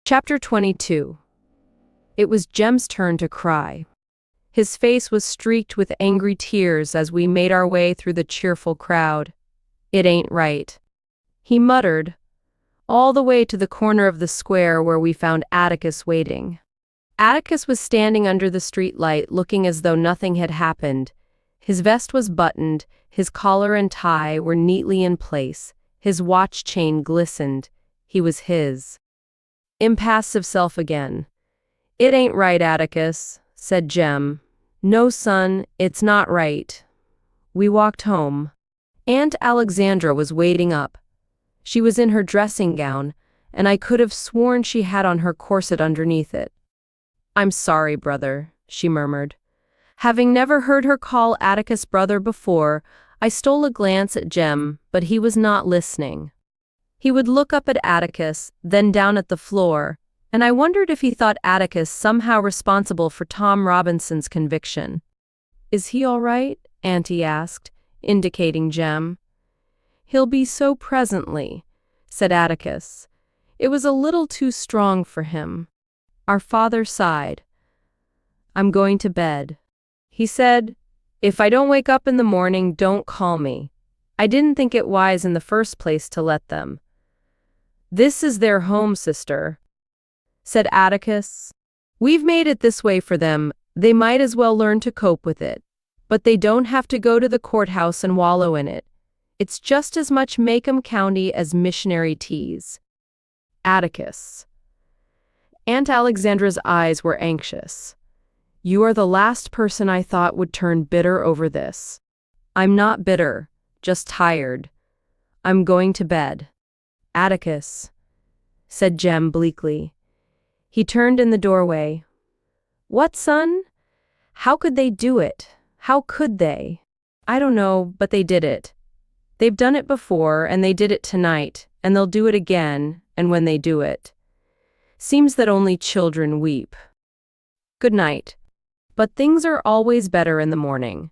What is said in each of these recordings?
Chapter 22. It was Jem's turn to cry. His face was streaked with angry tears as we made our way through the cheerful crowd. "It ain't right," he muttered, all the way to the corner of the square where we found Atticus waiting. Atticus was standing under the streetlight looking as though nothing had happened. His vest was buttoned, his collar and tie were neatly in place, his watch chain glistened. He was his impassive self again. "It ain't right, Atticus," said Jem. "No, son, it's not right." We walked home. Aunt Alexandra was waiting up. She was in her dressing gown, and I could have sworn she had on her corset underneath it. "I'm sorry, brother," she murmured. Having never heard her call Atticus brother before, I stole a glance at Jem, but he was not listening. He would look up at Atticus, then down at the floor, and I wondered if he thought Atticus somehow responsible for Tom Robinson's conviction. "Is he all right?" Auntie asked, indicating Jem. "He'll be so presently," said Atticus. "It was a little too strong for him." Our father sighed. "I'm going to bed," he said. "If I don't wake up in the morning, don't call me. I didn't think it wise in the first place to let them." "This is their home, sister," said Atticus. "We've made it this way for them. They might as well learn to cope with it. But they don't have to go to the courthouse and wallow in it. It's just as much Macomb County as missionary teas." Atticus. Aunt Alexandra's eyes were anxious. "You are the last person I thought would turn bitter over this." "I'm not bitter, just tired. I'm going to bed." "Atticus," said Jem bleakly. He turned in the doorway. "What, son? How could they do it? How could they?" "I don't know, but they did it. They've done it before, and they did it tonight, and they'll do it again, and when they do it. Seems that only children weep. Good night." But things are always better in the morning.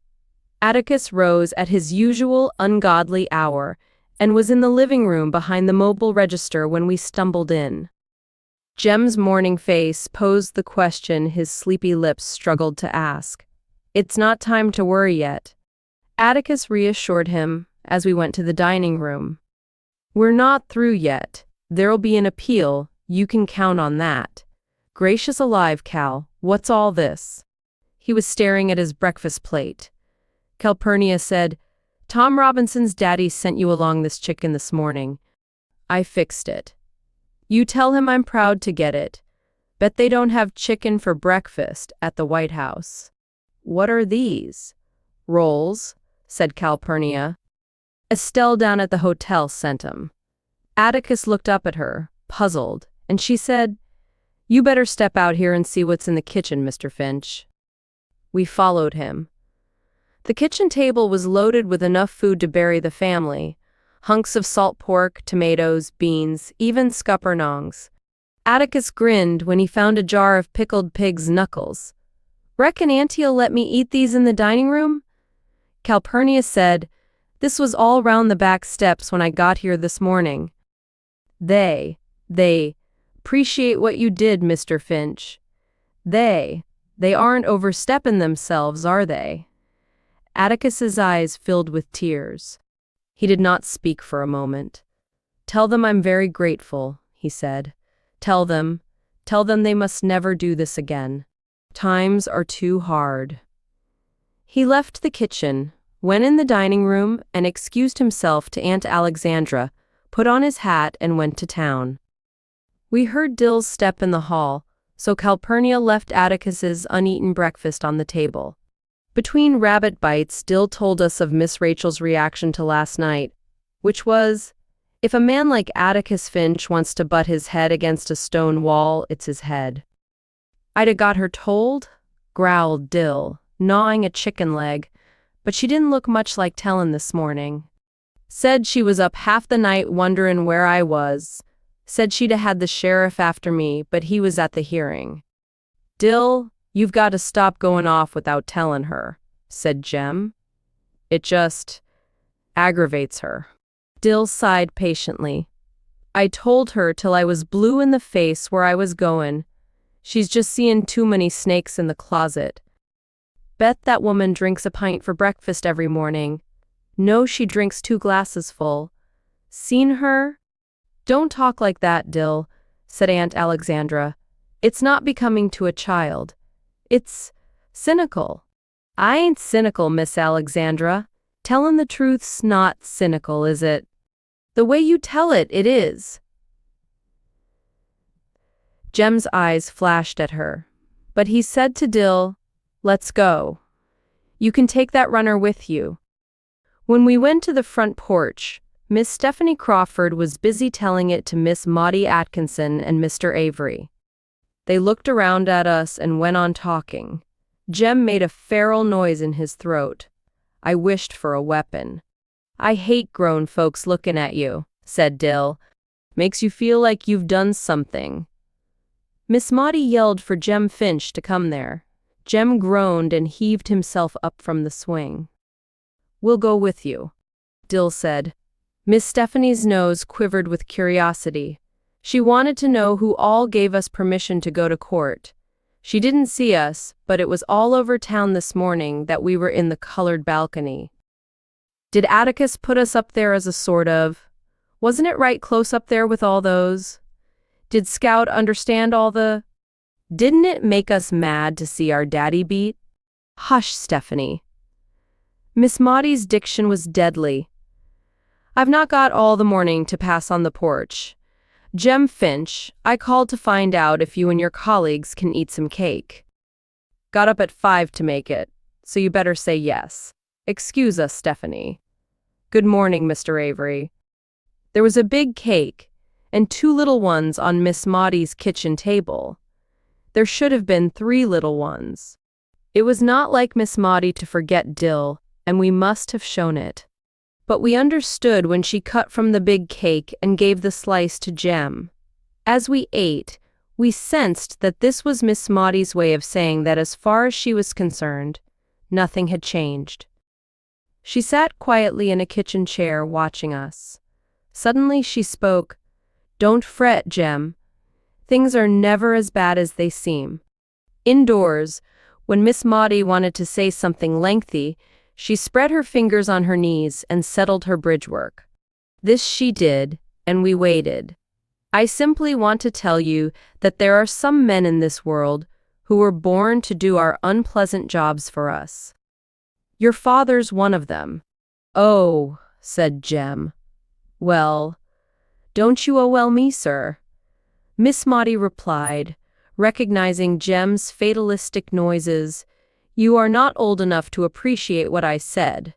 Atticus rose at his usual ungodly hour and was in the living room behind the mobile register when we stumbled in. Jem's morning face posed the question his sleepy lips struggled to ask. "It's not time to worry yet," Atticus reassured him as we went to the dining room. "We're not through yet. There'll be an appeal, you can count on that." "Gracious alive, Cal, what's all this?" He was staring at his breakfast plate. Calpurnia said, "Tom Robinson's daddy sent you along this chicken this morning. I fixed it. You tell him I'm proud to get it. Bet they don't have chicken for breakfast at the White House." "What are these?" "Rolls," said Calpurnia. "Estelle down at the hotel sent 'em." Atticus looked up at her, puzzled, and she said, "You better step out here and see what's in the kitchen, Mr. Finch." We followed him. The kitchen table was loaded with enough food to bury the family. Hunks of salt pork, tomatoes, beans, even scuppernongs. Atticus grinned when he found a jar of pickled pig's knuckles. "Reckon Auntie'll let me eat these in the dining room?" Calpurnia said, "This was all round the back steps when I got here this morning." They appreciate what you did, Mr. Finch. They aren't overstepping themselves, are they?" Atticus's eyes filled with tears. He did not speak for a moment. "Tell them I'm very grateful," he said. Tell them they must never do this again. Times are too hard." He left the kitchen, went in the dining room, and excused himself to Aunt Alexandra, put on his hat, and went to town. We heard Dill's step in the hall, so Calpurnia left Atticus's uneaten breakfast on the table. Between rabbit bites, Dill told us of Miss Rachel's reaction to last night, which was, if a man like Atticus Finch wants to butt his head against a stone wall, it's his head. "I'd a got her told," growled Dill, gnawing a chicken leg, "but she didn't look much like tellin' this morning. Said she was up half the night wonderin' where I was. Said she'd 'a' had the sheriff after me, but he was at the hearing." "Dill, you've got to stop going off without tellin' her," said Jem. "It just aggravates her." Dill sighed patiently. I told her till I was blue in the face where I was goin'. She's just seein' too many snakes in the closet. Bet that woman drinks a pint for breakfast every morning. No, she drinks 2 glasses full. Seen her? Don't talk like that, Dill, said Aunt Alexandra. It's not becoming to a child. It's cynical. I ain't cynical, Miss Alexandra. Tellin' the truth's not cynical, is it? The way you tell it, it is. Jem's eyes flashed at her, but he said to Dill, "Let's go. You can take that runner with you." When we went to the front porch, Miss Stephanie Crawford was busy telling it to Miss Maudie Atkinson and Mr. Avery. They looked around at us and went on talking. Jem made a feral noise in his throat. I wished for a weapon. "I hate grown folks looking at you," said Dill. "Makes you feel like you've done something." Miss Maudie yelled for Jem Finch to come there. Jem groaned and heaved himself up from the swing. "We'll go with you," Dill said. Miss Stephanie's nose quivered with curiosity. She wanted to know who all gave us permission to go to court. She didn't see us, but it was all over town this morning that we were in the colored balcony. Did Atticus put us up there as a sort of? Wasn't it right close up there with all those? Did Scout understand all the? Didn't it make us mad to see our daddy beat? Hush, Stephanie. Miss Maudie's diction was deadly. I've not got all the morning to pass on the porch. Jem Finch, I called to find out if you and your colleagues can eat some cake. Got up at 5 to make it, so you better say yes. Excuse us, Stephanie. Good morning, Mr. Avery. There was a big cake, and 2 little ones on Miss Maudie's kitchen table. There should have been 3 little ones. It was not like Miss Maudie to forget Dill, and we must have shown it. But we understood when she cut from the big cake and gave the slice to Jem. As we ate, we sensed that this was Miss Maudie's way of saying that as far as she was concerned, nothing had changed. She sat quietly in a kitchen chair watching us. Suddenly she spoke. "Don't fret, Jem. Things are never as bad as they seem." Indoors, when Miss Maudie wanted to say something lengthy, she spread her fingers on her knees and settled her bridge work. This she did, and we waited. I simply want to tell you that there are some men in this world who were born to do our unpleasant jobs for us. Your father's one of them. "Oh," said Jem. "Well, don't you me, sir?" Miss Maudie replied, recognizing Jem's fatalistic noises. "You are not old enough to appreciate what I said."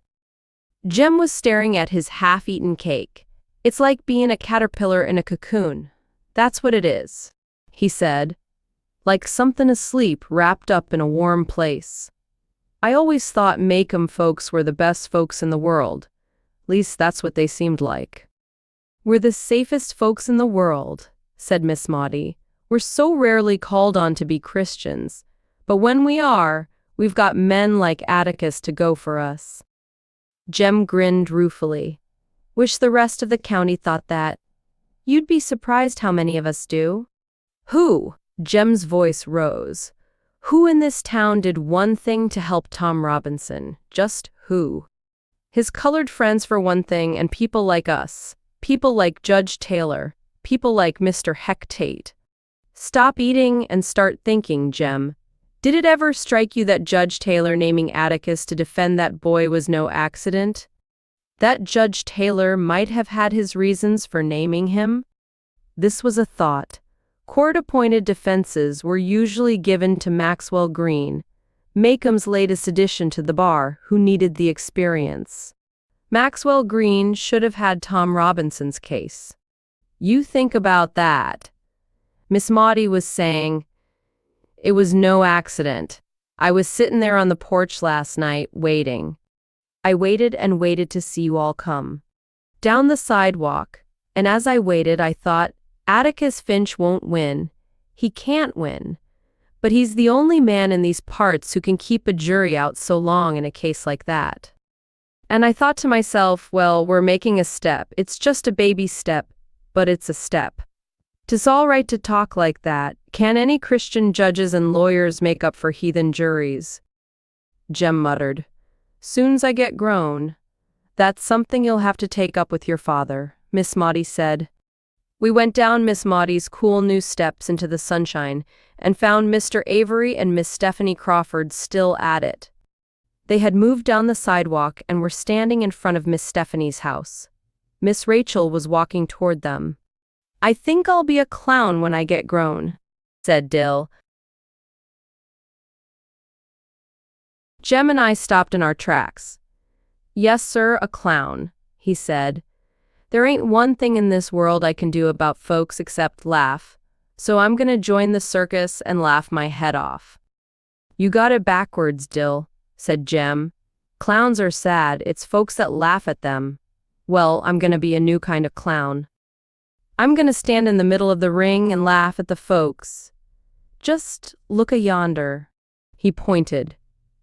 Jem was staring at his half-eaten cake. "It's like being a caterpillar in a cocoon. That's what it is," he said. "Like something asleep wrapped up in a warm place. I always thought Macomb folks were the best folks in the world. Least that's what they seemed like." "We're the safest folks in the world," said Miss Maudie. "We're so rarely called on to be Christians. But when we are, we've got men like Atticus to go for us." Jem grinned ruefully. "Wish the rest of the county thought that. You'd be surprised how many of us do." "Who?" Jem's voice rose. "Who in this town did one thing to help Tom Robinson? Just who? His colored friends for one thing, and people like us. People like Judge Taylor. People like Mr. Heck Tate. Stop eating and start thinking, Jem. Did it ever strike you that Judge Taylor naming Atticus to defend that boy was no accident? That Judge Taylor might have had his reasons for naming him? This was a thought. Court-appointed defenses were usually given to Maxwell Green, Macomb's latest addition to the bar, who needed the experience. Maxwell Green should have had Tom Robinson's case. You think about that. Miss Maudie was saying, "It was no accident. I was sitting there on the porch last night, waiting. I waited and waited to see you all come down the sidewalk, and as I waited, I thought, Atticus Finch won't win. He can't win. But he's the only man in these parts who can keep a jury out so long in a case like that. And I thought to myself, well, we're making a step. It's just a baby step. but it's a step. 'Tis all right to talk like that. Can any Christian judges and lawyers make up for heathen juries? Jem muttered. Soon's I get grown. That's something you'll have to take up with your father, Miss Maudie said. We went down Miss Maudie's cool new steps into the sunshine and found Mr. Avery and Miss Stephanie Crawford still at it. They had moved down the sidewalk and were standing in front of Miss Stephanie's house. Miss Rachel was walking toward them. I think I'll be a clown when I get grown, said Dill. Jem and I stopped in our tracks. Yes, sir, a clown, he said. There ain't one thing in this world I can do about folks except laugh, so I'm gonna join the circus and laugh my head off. You got it backwards, Dill, said Jem. Clowns are sad, it's folks that laugh at them. Well, I'm gonna be a new kind of clown. I'm gonna stand in the middle of the ring and laugh at the folks. Just look a yonder. He pointed.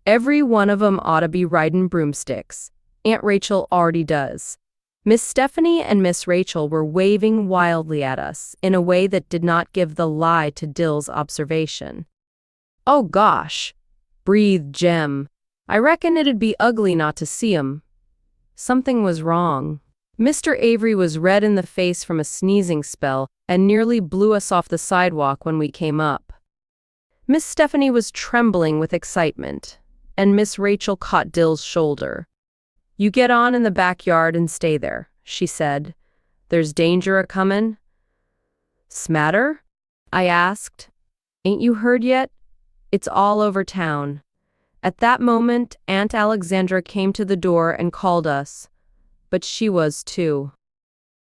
Every one of 'em oughta be ridin' broomsticks. Aunt Rachel already does. Miss Stephanie and Miss Rachel were waving wildly at us in a way that did not give the lie to Dill's observation. Oh gosh, breathed Jem. I reckon it'd be ugly not to see 'em. Something was wrong. Mr. Avery was red in the face from a sneezing spell and nearly blew us off the sidewalk when we came up. Miss Stephanie was trembling with excitement, and Miss Rachel caught Dill's shoulder. You get on in the backyard and stay there, she said. There's danger a-comin'. Smatter? I asked. Ain't you heard yet? It's all over town. At that moment, Aunt Alexandra came to the door and called us, but she was too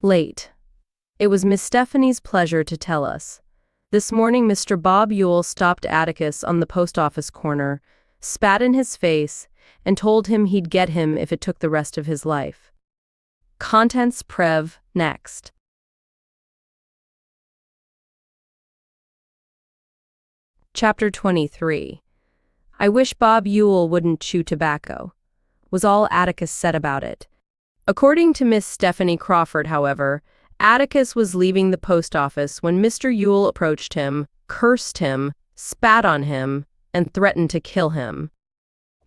late. It was Miss Stephanie's pleasure to tell us. This morning Mr. Bob Ewell stopped Atticus on the post office corner, spat in his face, and told him he'd get him if it took the rest of his life. Contents Prev, next. Chapter 23. I wish Bob Ewell wouldn't chew tobacco, was all Atticus said about it. According to Miss Stephanie Crawford, however, Atticus was leaving the post office when Mr. Ewell approached him, cursed him, spat on him, and threatened to kill him.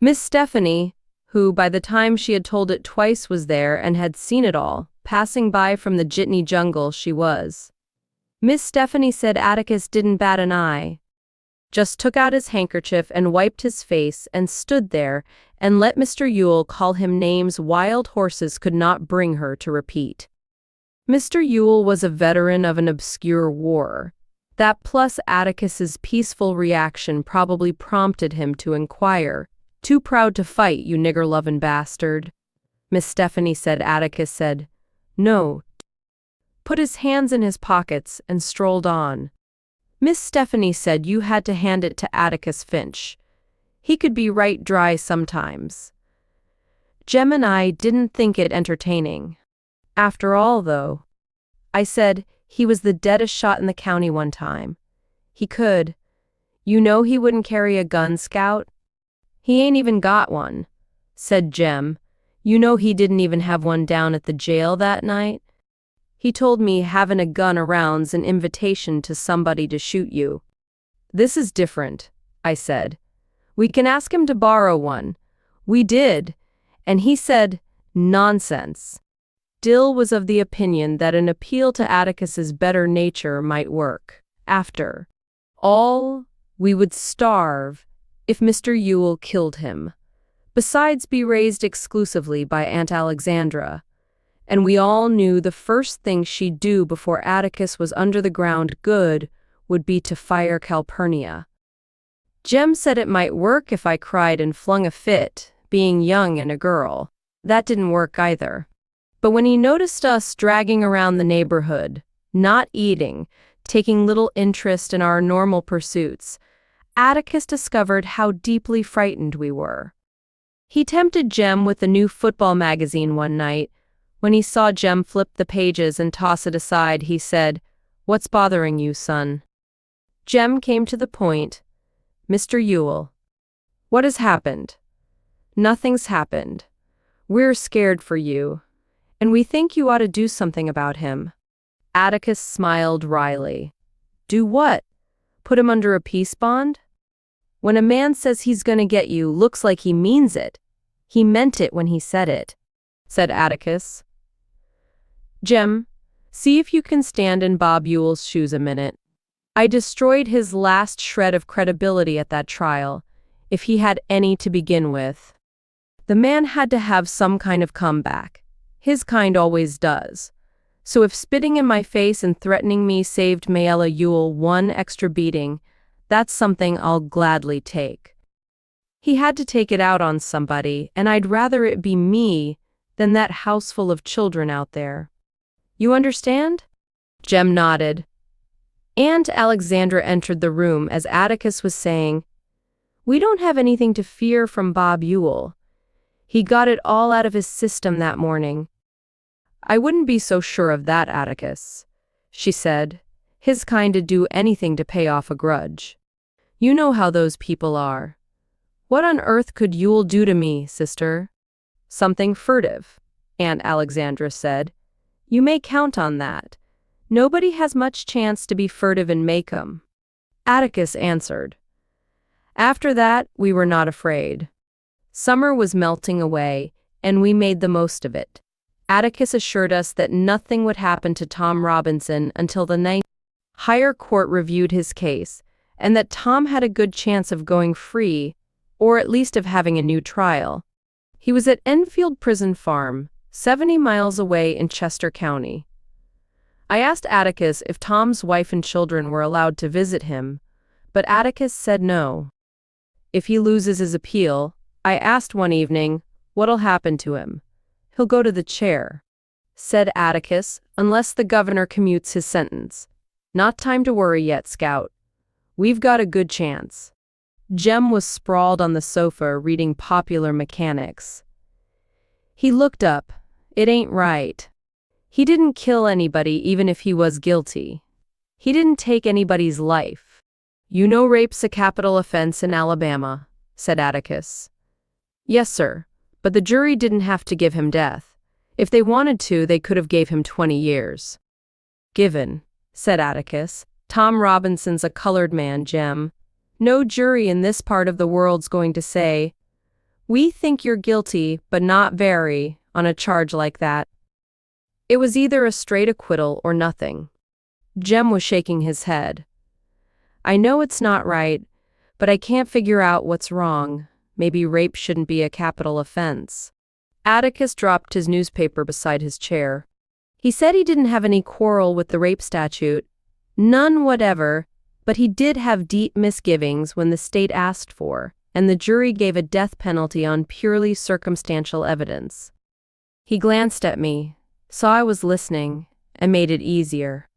Miss Stephanie, who by the time she had told it twice was there and had seen it all, passing by from the jitney jungle she was. Miss Stephanie said Atticus didn't bat an eye, just took out his handkerchief and wiped his face and stood there and let Mr. Ewell call him names wild horses could not bring her to repeat. Mr. Ewell was a veteran of an obscure war. That plus Atticus's peaceful reaction probably prompted him to inquire, Too proud to fight, you nigger-lovin' bastard. Miss Stephanie said. Atticus said, No. Put his hands in his pockets and strolled on. Miss Stephanie said you had to hand it to Atticus Finch. He could be right dry sometimes. Jem and I didn't think it entertaining. After all, though, I said, he was the deadest shot in the county one time. He could. You know he wouldn't carry a gun, Scout? He ain't even got one, said Jem. You know he didn't even have one down at the jail that night? He told me having a gun around's an invitation to somebody to shoot you. This is different, I said. We can ask him to borrow one. We did, and he said, nonsense. Dill was of the opinion that an appeal to Atticus's better nature might work. After all, we would starve if Mr. Ewell killed him. Besides, be raised exclusively by Aunt Alexandra. And we all knew the first thing she'd do before Atticus was under the ground good would be to fire Calpurnia. Jem said it might work if I cried and flung a fit, being young and a girl. That didn't work either. But when he noticed us dragging around the neighborhood, not eating, taking little interest in our normal pursuits, Atticus discovered how deeply frightened we were. He tempted Jem with the new football magazine one night. When he saw Jem flip the pages and toss it aside, he said, What's bothering you, son? Jem came to the point. Mr. Ewell. What has happened? Nothing's happened. We're scared for you, and we think you ought to do something about him. Atticus smiled wryly. Do what? Put him under a peace bond? When a man says he's gonna get you, looks like he means it. He meant it when he said it, said Atticus. Jem, see if you can stand in Bob Ewell's shoes a minute. I destroyed his last shred of credibility at that trial, if he had any to begin with. The man had to have some kind of comeback. His kind always does. So if spitting in my face and threatening me saved Mayella Ewell one extra beating, that's something I'll gladly take. He had to take it out on somebody, and I'd rather it be me than that house full of children out there. You understand? Jem nodded. Aunt Alexandra entered the room as Atticus was saying, We don't have anything to fear from Bob Ewell. He got it all out of his system that morning. I wouldn't be so sure of that, Atticus, she said. His kind'd do anything to pay off a grudge. You know how those people are. What on earth could Ewell do to me, sister? Something furtive, Aunt Alexandra said. You may count on that. Nobody has much chance to be furtive in Maycomb. Atticus answered. After that, we were not afraid. Summer was melting away, and we made the most of it. Atticus assured us that nothing would happen to Tom Robinson until the higher court reviewed his case, and that Tom had a good chance of going free, or at least of having a new trial. He was at Enfield Prison Farm, 70 miles away in Chester County. I asked Atticus if Tom's wife and children were allowed to visit him, but Atticus said no. If he loses his appeal, I asked one evening, what'll happen to him? He'll go to the chair, said Atticus, unless the governor commutes his sentence. Not time to worry yet, Scout. We've got a good chance. Jem was sprawled on the sofa reading Popular Mechanics. He looked up. It ain't right. He didn't kill anybody even if he was guilty. He didn't take anybody's life. You know rape's a capital offense in Alabama, said Atticus. Yes, sir, but the jury didn't have to give him death. If they wanted to, they could have gave him 20 years. Given, said Atticus. Tom Robinson's a colored man, Jem. No jury in this part of the world's going to say, we think you're guilty, but not very, on a charge like that. It was either a straight acquittal or nothing. Jem was shaking his head. I know it's not right, but I can't figure out what's wrong. Maybe rape shouldn't be a capital offense. Atticus dropped his newspaper beside his chair. He said he didn't have any quarrel with the rape statute. None whatever, but he did have deep misgivings when the state asked for, and the jury gave a death penalty on purely circumstantial evidence. He glanced at me, saw I was listening, and made it easier.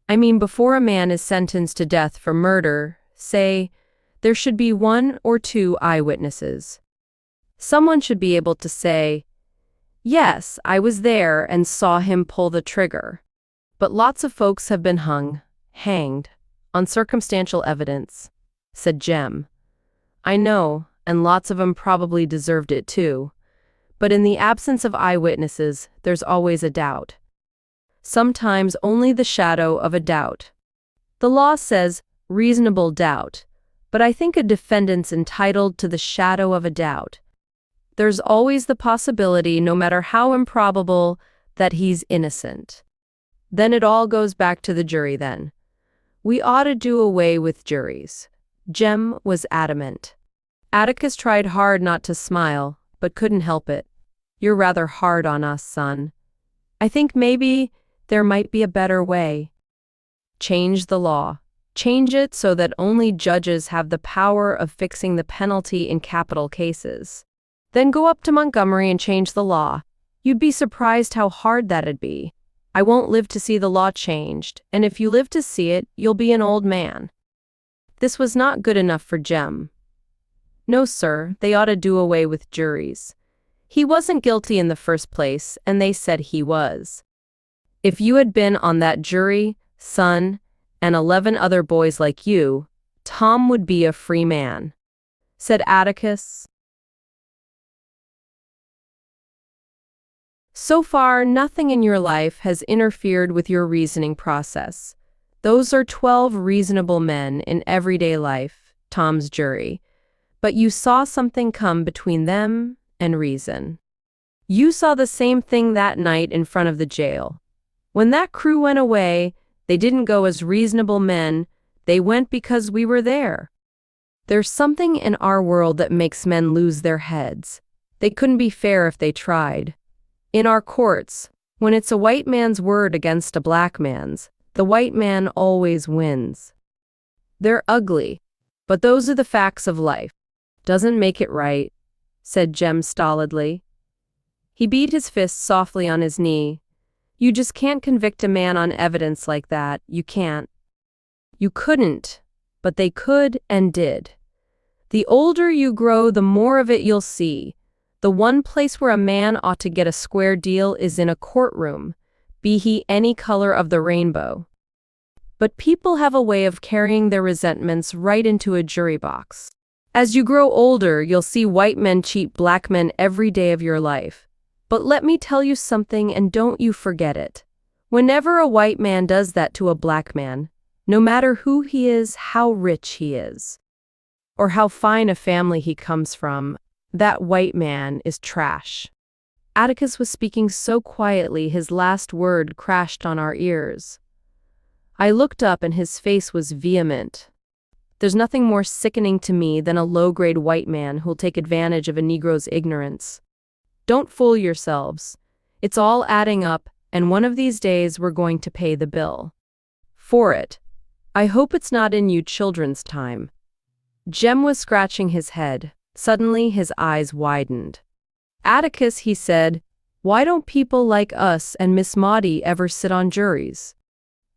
I mean, before a man is sentenced to death for murder, say, there should be 1 or 2 eyewitnesses. Someone should be able to say, yes, I was there and saw him pull the trigger. But lots of folks have been hanged, on circumstantial evidence, said Jem. I know, and lots of 'em probably deserved it too. But in the absence of eyewitnesses, there's always a doubt. Sometimes only the shadow of a doubt. The law says reasonable doubt, but I think a defendant's entitled to the shadow of a doubt. There's always the possibility, no matter how improbable, that he's innocent. Then it all goes back to the jury then. We ought to do away with juries. Jem was adamant. Atticus tried hard not to smile, but couldn't help it. You're rather hard on us, son. I think maybe there might be a better way. Change the law. Change it so that only judges have the power of fixing the penalty in capital cases. Then go up to Montgomery and change the law. You'd be surprised how hard that'd be. I won't live to see the law changed, and if you live to see it, you'll be an old man. This was not good enough for Jem. No, sir, they ought to do away with juries. He wasn't guilty in the first place, and they said he was. If you had been on that jury, son, and 11 other boys like you, Tom would be a free man, said Atticus. So far, nothing in your life has interfered with your reasoning process. Those are 12 reasonable men in everyday life, Tom's jury. But you saw something come between them and reason. You saw the same thing that night in front of the jail. When that crew went away, they didn't go as reasonable men, they went because we were there. There's something in our world that makes men lose their heads. They couldn't be fair if they tried. In our courts, when it's a white man's word against a black man's, the white man always wins. They're ugly, but those are the facts of life. Doesn't make it right, said Jem stolidly. He beat his fist softly on his knee. You just can't convict a man on evidence like that, you can't. You couldn't, but they could and did. The older you grow, the more of it you'll see. The one place where a man ought to get a square deal is in a courtroom, be he any color of the rainbow. But people have a way of carrying their resentments right into a jury box. As you grow older, you'll see white men cheat black men every day of your life. But let me tell you something, and don't you forget it. Whenever a white man does that to a black man, no matter who he is, how rich he is, or how fine a family he comes from, that white man is trash. Atticus was speaking so quietly his last word crashed on our ears. I looked up and his face was vehement. There's nothing more sickening to me than a low-grade white man who'll take advantage of a Negro's ignorance. Don't fool yourselves. It's all adding up, and one of these days we're going to pay the bill. For it. I hope it's not in you children's time. Jem was scratching his head. Suddenly his eyes widened. Atticus, he said, why don't people like us and Miss Maudie ever sit on juries?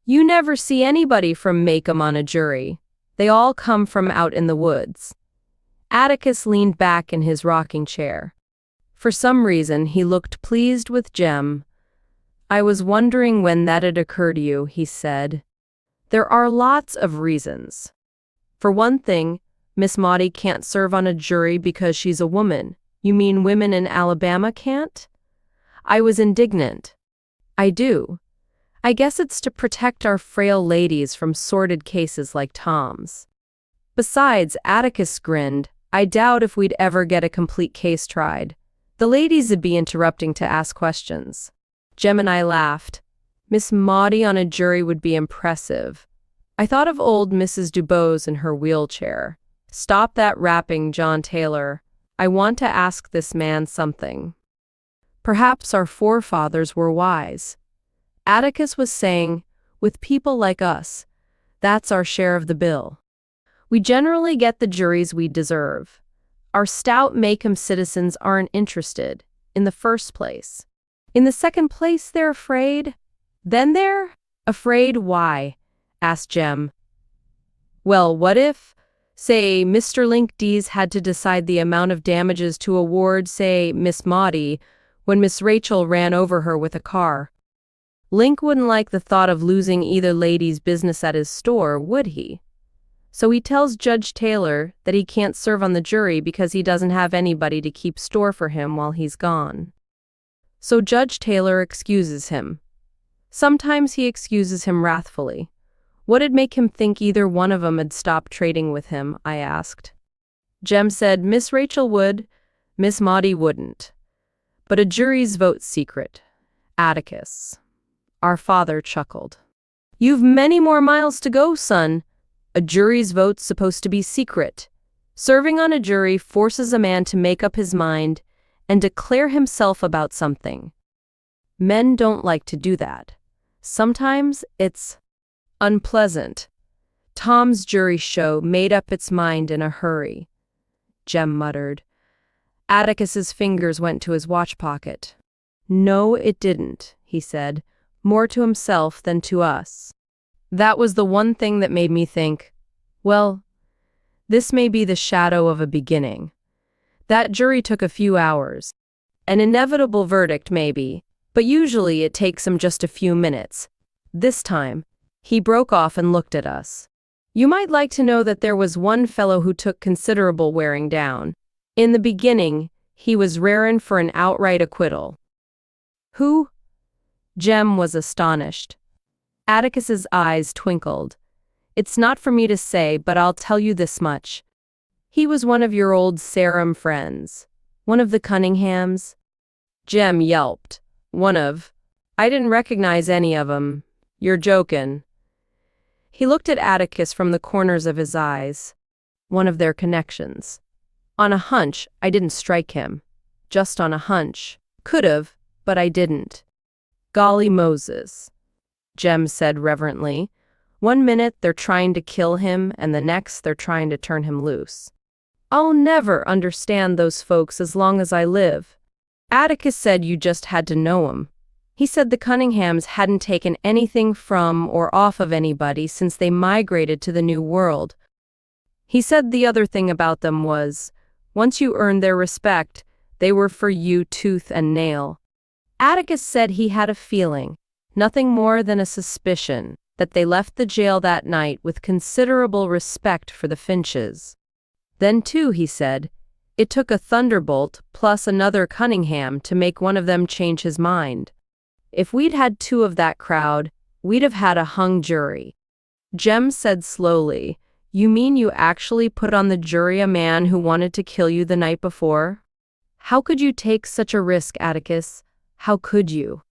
You never see anybody from Macomb on a jury. They all come from out in the woods. Atticus leaned back in his rocking chair. For some reason, he looked pleased with Jem. I was wondering when that'd occur to you, he said. There are lots of reasons. For one thing, Miss Maudie can't serve on a jury because she's a woman. You mean women in Alabama can't? I was indignant. I do. I guess it's to protect our frail ladies from sordid cases like Tom's. Besides, Atticus grinned, I doubt if we'd ever get a complete case tried. The ladies would be interrupting to ask questions. Jem and I laughed. Miss Maudie on a jury would be impressive. I thought of old Mrs. Dubose in her wheelchair. Stop that rapping, John Taylor. I want to ask this man something. Perhaps our forefathers were wise. Atticus was saying, with people like us, that's our share of the bill. We generally get the juries we deserve. Our stout Macomb citizens aren't interested, in the first place. In the second place, they're afraid. Then they're afraid why? Asked Jem. Well, what if, say, Mr. Link Dees had to decide the amount of damages to award, say, Miss Maudie, when Miss Rachel ran over her with a car? Link wouldn't like the thought of losing either lady's business at his store, would he? So he tells Judge Taylor that he can't serve on the jury because he doesn't have anybody to keep store for him while he's gone. So Judge Taylor excuses him. Sometimes he excuses him wrathfully. What'd make him think either one of 'em had stopped trading with him, I asked. Jem said Miss Rachel would, Miss Maudie wouldn't. But a jury's vote's secret. Atticus. Our father chuckled. You've many more miles to go, son. A jury's vote's supposed to be secret. Serving on a jury forces a man to make up his mind and declare himself about something. Men don't like to do that. Sometimes it's unpleasant. Tom's jury show made up its mind in a hurry. Jem muttered. Atticus's fingers went to his watch pocket. No, it didn't, he said, more to himself than to us. That was the one thing that made me think, well, this may be the shadow of a beginning. That jury took a few hours. An inevitable verdict, maybe, but usually it takes him just a few minutes. This time, he broke off and looked at us. You might like to know that there was one fellow who took considerable wearing down. In the beginning, he was rarin' for an outright acquittal. Who? Jem was astonished. Atticus's eyes twinkled. It's not for me to say, but I'll tell you this much. He was one of your old Sarum friends. One of the Cunninghams. Jem yelped. One of? I didn't recognize any of 'em. You're jokin'. He looked at Atticus from the corners of his eyes. One of their connections. On a hunch, I didn't strike him. Just on a hunch. Could've, but I didn't. Golly Moses, Jem said reverently. One minute they're trying to kill him, and the next they're trying to turn him loose. I'll never understand those folks as long as I live. Atticus said you just had to know 'em. He said the Cunninghams hadn't taken anything from or off of anybody since they migrated to the New World. He said the other thing about them was, once you earned their respect, they were for you tooth and nail. Atticus said he had a feeling, nothing more than a suspicion, that they left the jail that night with considerable respect for the Finches. Then too, he said, it took a thunderbolt plus another Cunningham to make one of them change his mind. If we'd had two of that crowd, we'd have had a hung jury. Jem said slowly, you mean you actually put on the jury a man who wanted to kill you the night before? How could you take such a risk, Atticus? How could you?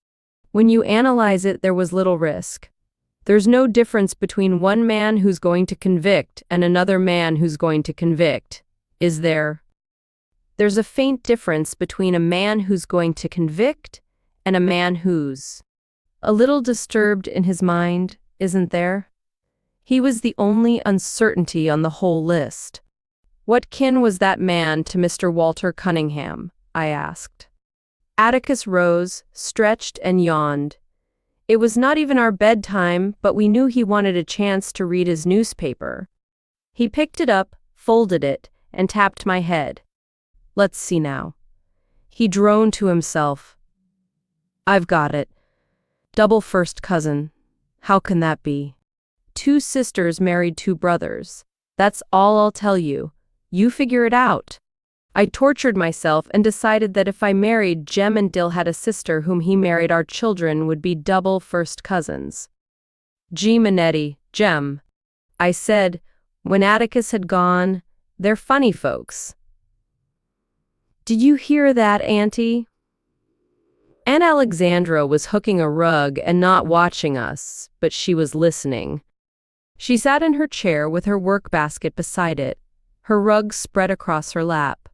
When you analyze it, there was little risk. There's no difference between one man who's going to convict and another man who's going to convict, is there? There's a faint difference between a man who's going to convict and a man who's a little disturbed in his mind, isn't there? He was the only uncertainty on the whole list. What kin was that man to Mr. Walter Cunningham? I asked. Atticus rose, stretched, and yawned. It was not even our bedtime, but we knew he wanted a chance to read his newspaper. He picked it up, folded it, and tapped my head. Let's see now. He droned to himself. I've got it. Double first cousin. How can that be? Two sisters married two brothers. That's all I'll tell you. You figure it out. I tortured myself and decided that if I married Jem and Dill had a sister whom he married, our children would be double first cousins. Gee, Manetti, Jem, I said, when Atticus had gone, they're funny folks. Did you hear that, Auntie? Aunt Alexandra was hooking a rug and not watching us, but she was listening. She sat in her chair with her work basket beside it, her rug spread across her lap.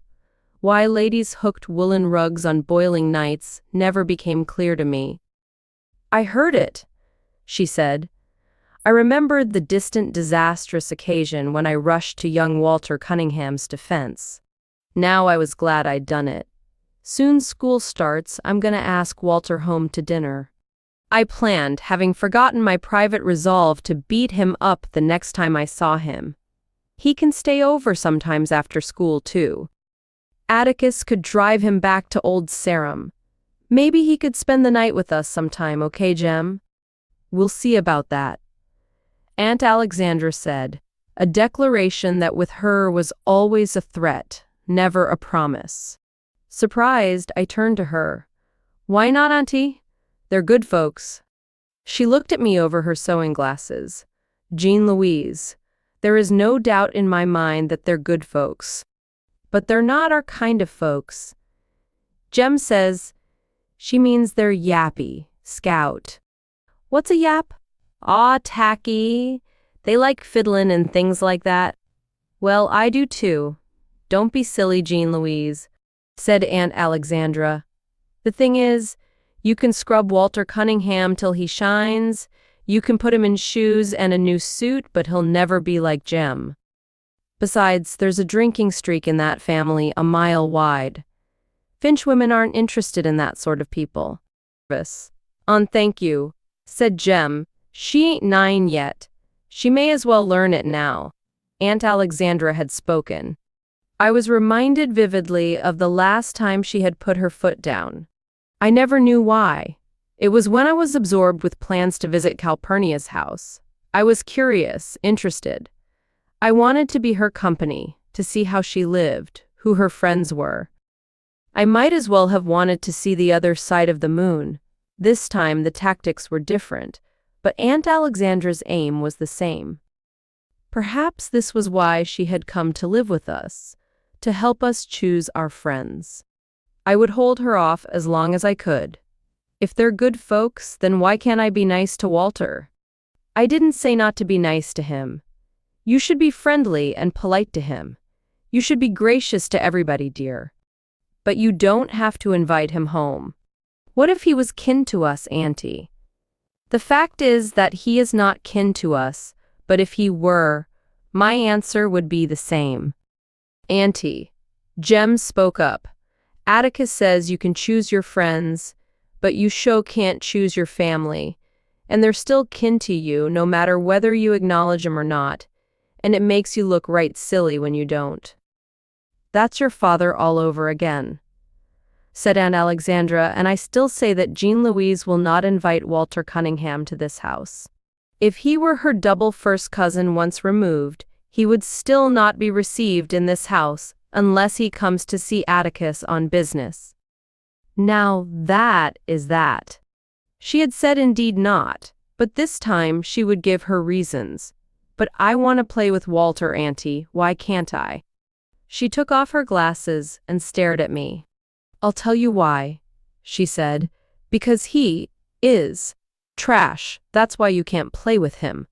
Why ladies hooked woolen rugs on boiling nights never became clear to me. I heard it, she said. I remembered the distant, disastrous occasion when I rushed to young Walter Cunningham's defense. Now I was glad I'd done it. Soon school starts, I'm going to ask Walter home to dinner. I planned, having forgotten my private resolve to beat him up the next time I saw him. He can stay over sometimes after school, too. Atticus could drive him back to Old Sarum. Maybe he could spend the night with us sometime, okay, Jem? We'll see about that. Aunt Alexandra said, a declaration that with her was always a threat, never a promise. Surprised, I turned to her. Why not, Auntie? They're good folks. She looked at me over her sewing glasses. Jean Louise, there is no doubt in my mind that they're good folks. But they're not our kind of folks. Jem says, she means they're yappy, scout. What's a yap? Aw, tacky. They like fiddlin' and things like that. Well, I do too. Don't be silly, Jean Louise, said Aunt Alexandra. The thing is, you can scrub Walter Cunningham till he shines. You can put him in shoes and a new suit, but he'll never be like Jem. Besides, there's a drinking streak in that family a mile wide. Finch women aren't interested in that sort of people. Thank you, said Jem. She ain't 9 yet. She may as well learn it now. Aunt Alexandra had spoken. I was reminded vividly of the last time she had put her foot down. I never knew why. It was when I was absorbed with plans to visit Calpurnia's house. I was curious, interested. I wanted to be her company, to see how she lived, who her friends were. I might as well have wanted to see the other side of the moon. This time the tactics were different, but Aunt Alexandra's aim was the same. Perhaps this was why she had come to live with us, to help us choose our friends. I would hold her off as long as I could. If they're good folks, then why can't I be nice to Walter? I didn't say not to be nice to him. You should be friendly and polite to him. You should be gracious to everybody, dear. But you don't have to invite him home. What if he was kin to us, Auntie? The fact is that he is not kin to us, but if he were, my answer would be the same. Auntie, Jem spoke up. Atticus says you can choose your friends, but you sure can't choose your family, and they're still kin to you no matter whether you acknowledge them or not, and it makes you look right silly when you don't. That's your father all over again, said Aunt Alexandra, and I still say that Jean-Louise will not invite Walter Cunningham to this house. If he were her double first cousin once removed, he would still not be received in this house unless he comes to see Atticus on business. Now that is that. She had said indeed not, but this time she would give her reasons. But I want to play with Walter, Auntie, why can't I? She took off her glasses and stared at me. I'll tell you why, she said, because he is trash. That's why you can't play with him.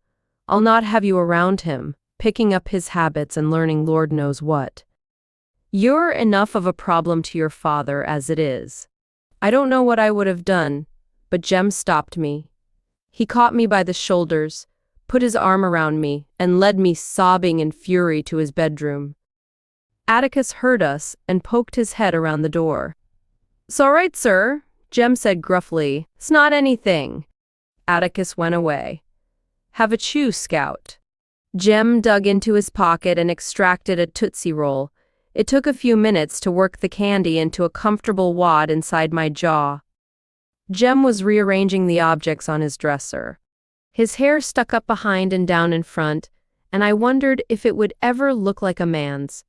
I'll not have you around him, picking up his habits and learning Lord knows what. You're enough of a problem to your father as it is. I don't know what I would have done, but Jem stopped me. He caught me by the shoulders, put his arm around me, and led me sobbing in fury to his bedroom. Atticus heard us and poked his head around the door. "'S all right, sir," Jem said gruffly. "'S not anything." Atticus went away. "Have a chew, Scout." Jem dug into his pocket and extracted a Tootsie Roll. It took a few minutes to work the candy into a comfortable wad inside my jaw. Jem was rearranging the objects on his dresser. His hair stuck up behind and down in front, and I wondered if it would ever look like a man's.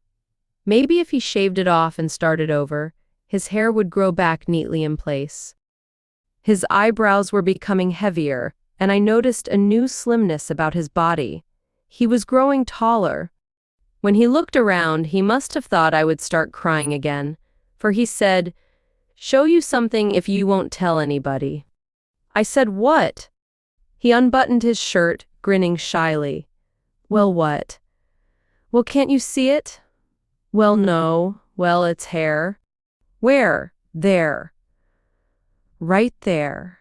Maybe if he shaved it off and started over, his hair would grow back neatly in place. His eyebrows were becoming heavier, and I noticed a new slimness about his body. He was growing taller. When he looked around, he must have thought I would start crying again, for he said, "Show you something if you won't tell anybody." I said, "What?" He unbuttoned his shirt, grinning shyly. "Well, what?" "Well, can't you see it?" "Well, no. Well, it's hair." "Where?" "There." "Right there."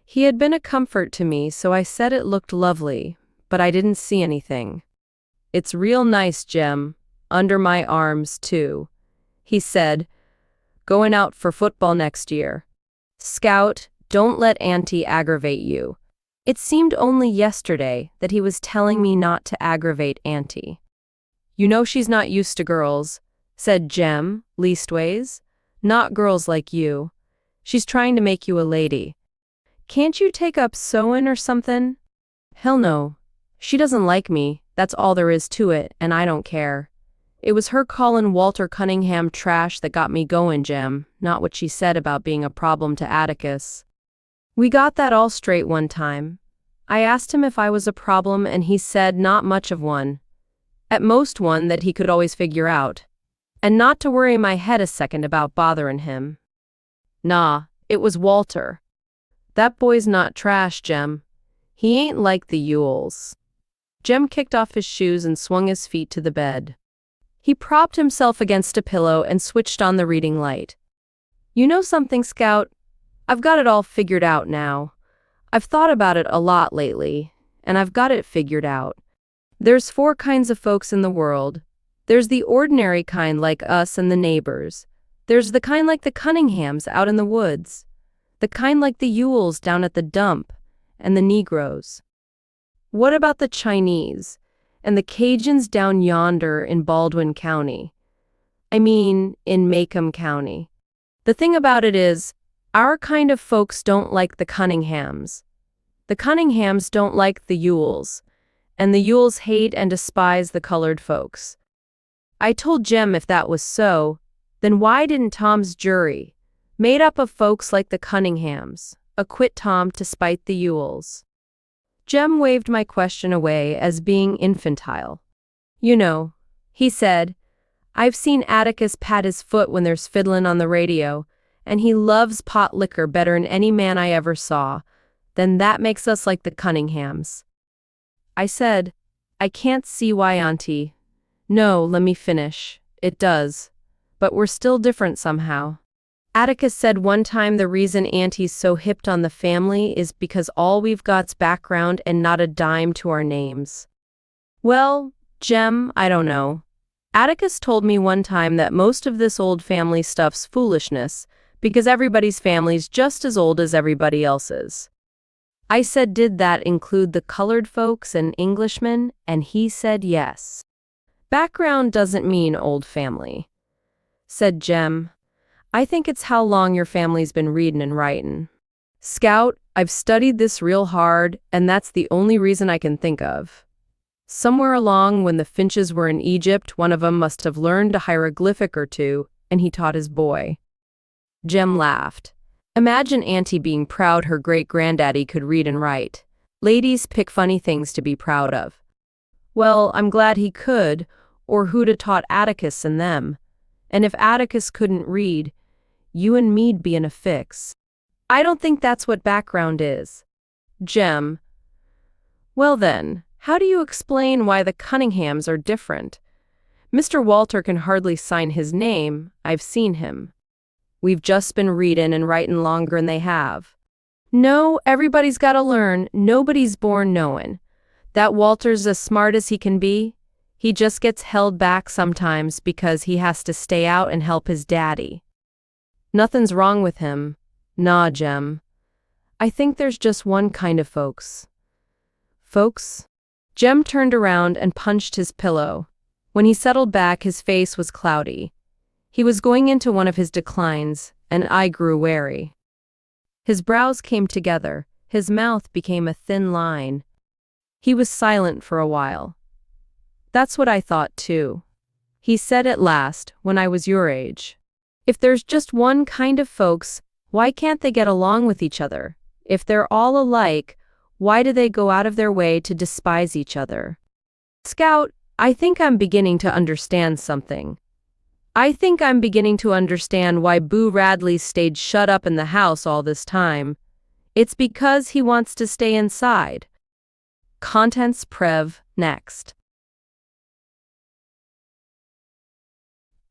He had been a comfort to me, so I said it looked lovely, but I didn't see anything. "It's real nice, Jem. Under my arms, too," he said. "Going out for football next year. Scout, don't let Auntie aggravate you." It seemed only yesterday that he was telling me not to aggravate Auntie. "You know she's not used to girls," said Jem, "leastways. Not girls like you. She's trying to make you a lady. Can't you take up sewing or something?" "Hell no. She doesn't like me, that's all there is to it, and I don't care. It was her callin' Walter Cunningham trash that got me going, Jem, not what she said about being a problem to Atticus." We got that all straight one time. I asked him if I was a problem, and he said not much of one. At most one that he could always figure out. And not to worry my head a second about bothering him. Nah, it was Walter. That boy's not trash, Jem. He ain't like the Yules. Jem kicked off his shoes and swung his feet to the bed. He propped himself against a pillow and switched on the reading light. "You know something, Scout? I've got it all figured out now. I've thought about it a lot lately, and I've got it figured out. There's 4 kinds of folks in the world. There's the ordinary kind like us and the neighbors. There's the kind like the Cunninghams out in the woods. The kind like the Yules down at the dump, and the Negroes. What about the Chinese, and the Cajuns down yonder in Baldwin County? I mean, in Macomb County. The thing about it is, our kind of folks don't like the Cunninghams. The Cunninghams don't like the Yules, and the Yules hate and despise the colored folks." I told Jem if that was so, Then why didn't Tom's jury, made up of folks like the Cunninghams, acquit Tom to spite the Ewells? Jem waved my question away as being infantile. You know, he said, I've seen Atticus pat his foot when there's fiddlin' on the radio, and he loves pot liquor better'n any man I ever saw. Then that makes us like the Cunninghams. I said, I can't see why, Auntie. No, let me finish. It does. But we're still different somehow. Atticus said one time the reason Auntie's so hipped on the family is because all we've got's background and not a dime to our names. Well, Jem, I don't know. Atticus told me one time that most of this old family stuff's foolishness, because everybody's family's just as old as everybody else's. I said, did that include the colored folks and Englishmen? And he said yes. Background doesn't mean old family, said Jem. I think it's how long your family's been readin' and writin'. Scout, I've studied this real hard, and that's the only reason I can think of. Somewhere along when the Finches were in Egypt, one of 'em must have learned a hieroglyphic or two, and he taught his boy. Jem laughed. Imagine Auntie being proud her great-granddaddy could read and write. Ladies pick funny things to be proud of. Well, I'm glad he could, or who'd have taught Atticus and them. And if Atticus couldn't read, you and me'd be in a fix. I don't think that's what background is. Jem. Well then, how do you explain why the Cunninghams are different? Mr. Walter can hardly sign his name. I've seen him. We've just been readin' and writin' longer'n they have. No, everybody's gotta learn. Nobody's born knowin'. That Walter's as smart as he can be. He just gets held back sometimes because he has to stay out and help his daddy. Nothing's wrong with him. Nah, Jem. I think there's just one kind of folks. Folks? Jem turned around and punched his pillow. When he settled back, his face was cloudy. He was going into one of his declines, and I grew wary. His brows came together. His mouth became a thin line. He was silent for a while. That's what I thought, too. He said at last, when I was your age. If there's just one kind of folks, why can't they get along with each other? If they're all alike, why do they go out of their way to despise each other? Scout, I think I'm beginning to understand something. I think I'm beginning to understand why Boo Radley stayed shut up in the house all this time. It's because he wants to stay inside. Contents Prev, next.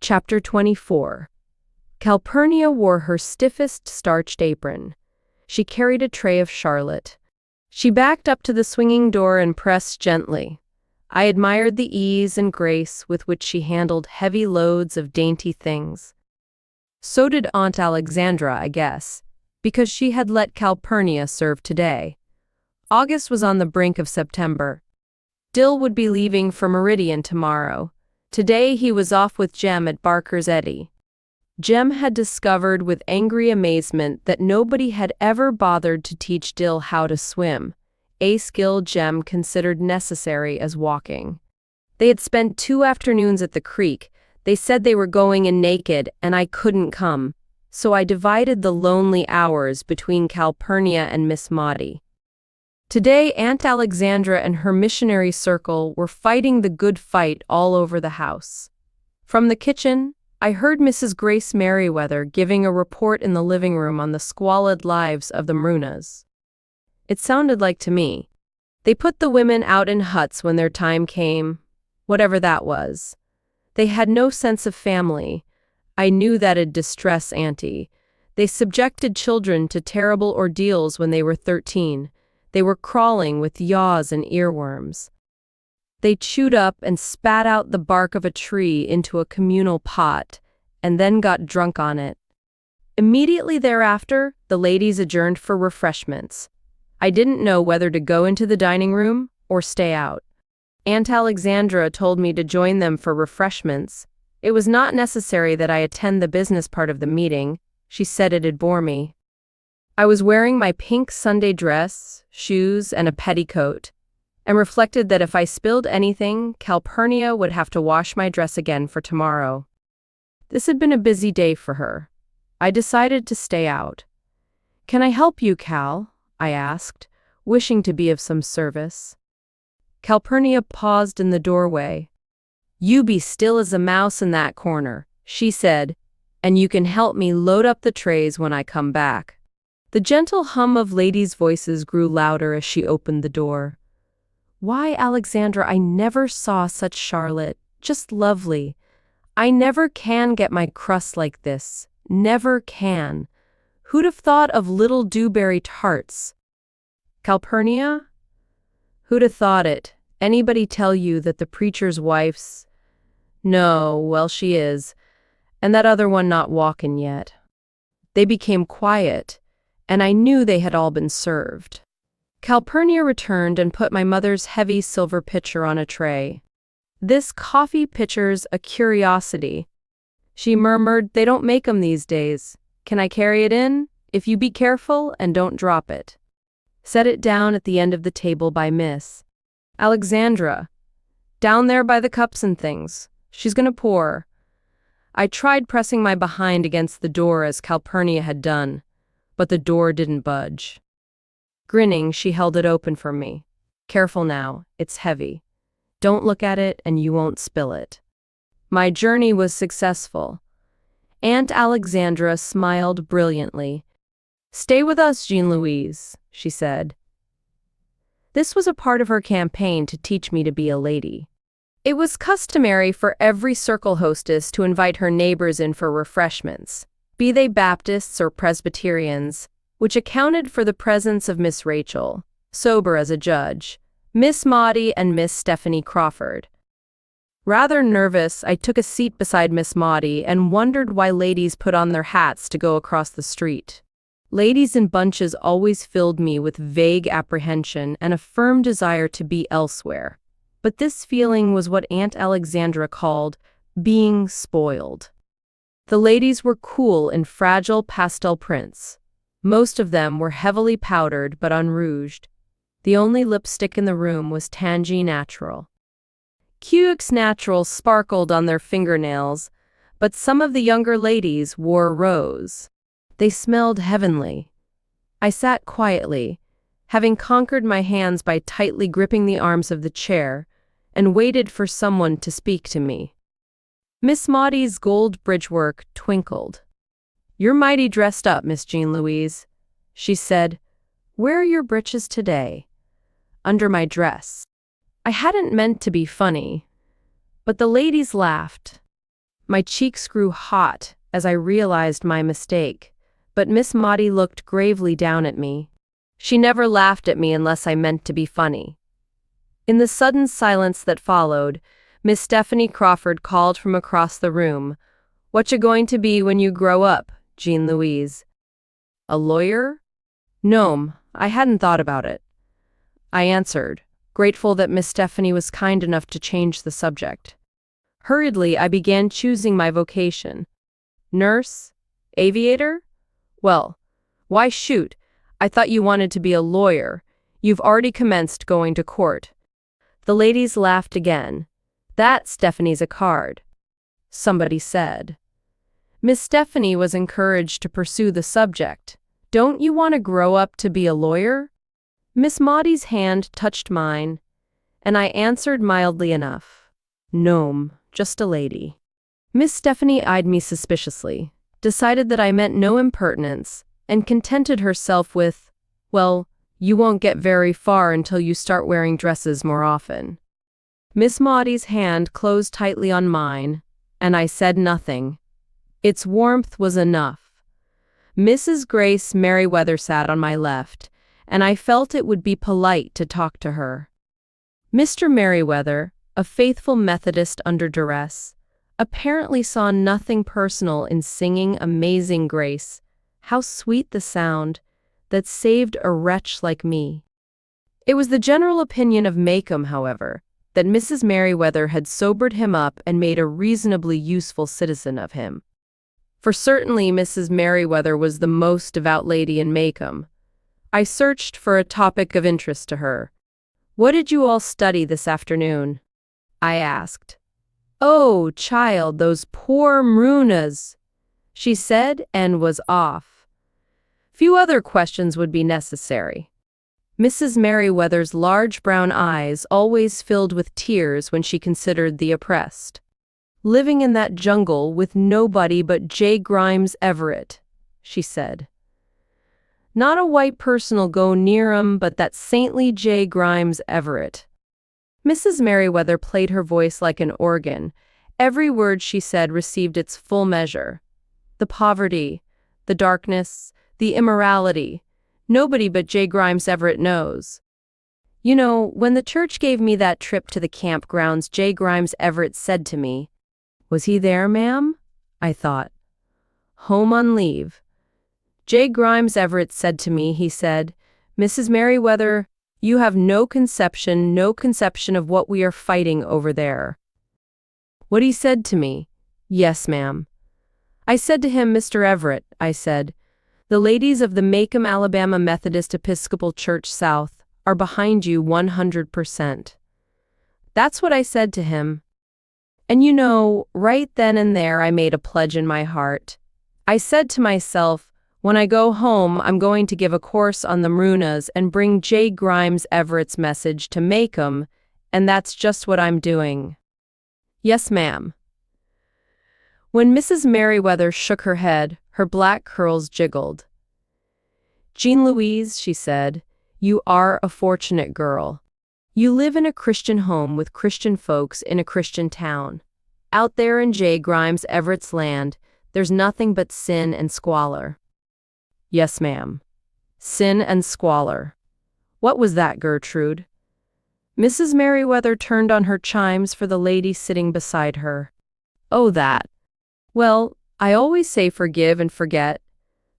Chapter 24. Calpurnia wore her stiffest starched apron. She carried a tray of Charlotte. She backed up to the swinging door and pressed gently. I admired the ease and grace with which she handled heavy loads of dainty things. So did Aunt Alexandra, I guess, because she had let Calpurnia serve today. August was on the brink of September. Dill would be leaving for Meridian tomorrow. Today he was off with Jem at Barker's Eddy. Jem had discovered with angry amazement that nobody had ever bothered to teach Dill how to swim, a skill Jem considered necessary as walking. They had spent 2 afternoons at the creek. They said they were going in naked, and I couldn't come, so I divided the lonely hours between Calpurnia and Miss Maudie. Today Aunt Alexandra and her missionary circle were fighting the good fight all over the house. From the kitchen, I heard Mrs. Grace Merriweather giving a report in the living room on the squalid lives of the Marunas. It sounded like to me. They put the women out in huts when their time came, whatever that was. They had no sense of family. I knew that'd distress Auntie. They subjected children to terrible ordeals when they were 13. They were crawling with yaws and earworms. They chewed up and spat out the bark of a tree into a communal pot, and then got drunk on it. Immediately thereafter, the ladies adjourned for refreshments. I didn't know whether to go into the dining room or stay out. Aunt Alexandra told me to join them for refreshments. It was not necessary that I attend the business part of the meeting. She said it'd bore me. I was wearing my pink Sunday dress, shoes, and a petticoat, and reflected that if I spilled anything, Calpurnia would have to wash my dress again for tomorrow. This had been a busy day for her. I decided to stay out. "Can I help you, Cal?" I asked, wishing to be of some service. Calpurnia paused in the doorway. "You be still as a mouse in that corner," she said, "and you can help me load up the trays when I come back." The gentle hum of ladies' voices grew louder as she opened the door. "Why, Alexandra, I never saw such Charlotte. Just lovely. I never can get my crust like this. Never can. Who'd have thought of little dewberry tarts?" "Calpurnia? Who'd have thought it? Anybody tell you that the preacher's wife's—" "No, well, she is, and that other one not walkin' yet." They became quiet, and I knew they had all been served. Calpurnia returned and put my mother's heavy silver pitcher on a tray. "This coffee pitcher's a curiosity," she murmured. "They don't make 'em these days. Can I carry it in? If you be careful and don't drop it." "Set it down at the end of the table by Miss Alexandra. Down there by the cups and things. She's gonna pour." I tried pressing my behind against the door as Calpurnia had done, but the door didn't budge. Grinning, she held it open for me. "Careful now, it's heavy. Don't look at it and you won't spill it." My journey was successful. Aunt Alexandra smiled brilliantly. "Stay with us, Jean-Louise," she said. This was a part of her campaign to teach me to be a lady. It was customary for every circle hostess to invite her neighbors in for refreshments, be they Baptists or Presbyterians, which accounted for the presence of Miss Rachel, sober as a judge, Miss Maudie, and Miss Stephanie Crawford. Rather nervous, I took a seat beside Miss Maudie and wondered why ladies put on their hats to go across the street. Ladies in bunches always filled me with vague apprehension and a firm desire to be elsewhere. But this feeling was what Aunt Alexandra called being spoiled. The ladies were cool in fragile pastel prints. Most of them were heavily powdered but unrouged. The only lipstick in the room was Tangy Natural. Cuix Natural sparkled on their fingernails, but some of the younger ladies wore rose. They smelled heavenly. I sat quietly, having conquered my hands by tightly gripping the arms of the chair, and waited for someone to speak to me. Miss Maudie's gold bridgework twinkled. "You're mighty dressed up, Miss Jean-Louise," she said. "Where are your breeches today?" "Under my dress." I hadn't meant to be funny, but the ladies laughed. My cheeks grew hot as I realized my mistake, but Miss Maudie looked gravely down at me. She never laughed at me unless I meant to be funny. In the sudden silence that followed, Miss Stephanie Crawford called from across the room, "What you going to be when you grow up, Jean-Louise?" "A lawyer?" "No'm, I hadn't thought about it," I answered, grateful that Miss Stephanie was kind enough to change the subject. Hurriedly, I began choosing my vocation. "Nurse? Aviator? Well, why shoot, I thought you wanted to be a lawyer. You've already commenced going to court." The ladies laughed again. "That, Stephanie's a card," somebody said. Miss Stephanie was encouraged to pursue the subject. "Don't you want to grow up to be a lawyer?" Miss Maudie's hand touched mine, and I answered mildly enough. "No'm, just a lady." Miss Stephanie eyed me suspiciously, decided that I meant no impertinence, and contented herself with, "Well, you won't get very far until you start wearing dresses more often." Miss Maudie's hand closed tightly on mine, and I said nothing. Its warmth was enough. Mrs. Grace Merriweather sat on my left, and I felt it would be polite to talk to her. Mr. Merriweather, a faithful Methodist under duress, apparently saw nothing personal in singing Amazing Grace. How sweet the sound that saved a wretch like me. It was the general opinion of Maycomb, however, that Mrs. Merriweather had sobered him up and made a reasonably useful citizen of him. For certainly Mrs. Merriweather was the most devout lady in Maycomb. I searched for a topic of interest to her. "What did you all study this afternoon?" I asked. "Oh, child, those poor Marunas," she said, and was off. Few other questions would be necessary. Mrs. Merriweather's large brown eyes always filled with tears when she considered the oppressed. "Living in that jungle with nobody but J. Grimes Everett," she said. "Not a white person'll go near 'em but that saintly J. Grimes Everett." Mrs. Merriweather played her voice like an organ. Every word she said received its full measure. The poverty, the darkness, the immorality. Nobody but J. Grimes Everett knows. "You know, when the church gave me that trip to the campgrounds, J. Grimes Everett said to me—" "Was he there, ma'am?" I thought. "Home on leave. J. Grimes Everett said to me, he said, 'Mrs. Merriweather, you have no conception of what we are fighting over there.' What he said to me?" "Yes, ma'am. I said to him, 'Mr. Everett,' I said, 'the ladies of the Macomb, Alabama Methodist Episcopal Church South are behind you 100%. That's what I said to him. And you know, right then and there I made a pledge in my heart. I said to myself, when I go home, I'm going to give a course on the Marunas and bring J. Grimes Everett's message to Macomb, and that's just what I'm doing." "Yes, ma'am." When Mrs. Merriweather shook her head, her black curls jiggled. "Jean Louise," she said, "you are a fortunate girl. You live in a Christian home with Christian folks in a Christian town. Out there in J. Grimes Everett's land, there's nothing but sin and squalor." "Yes, ma'am. Sin and squalor. What was that, Gertrude?" Mrs. Merriweather turned on her chimes for the lady sitting beside her. "Oh, that. Well, I always say forgive and forget.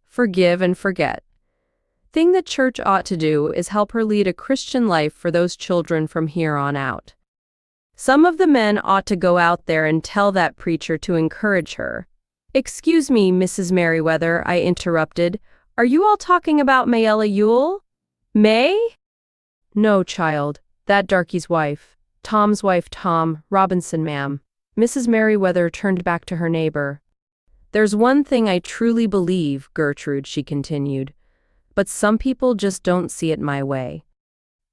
Forgive and forget. Thing the church ought to do is help her lead a Christian life for those children from here on out. Some of the men ought to go out there and tell that preacher to encourage her." "Excuse me, Mrs. Merriweather," I interrupted. "Are you all talking about Mayella Ewell?" "May?" "No, child. That darky's wife. Tom's wife, Tom Robinson, ma'am." Mrs. Merriweather turned back to her neighbor. "There's one thing I truly believe, Gertrude," she continued, "but some people just don't see it my way.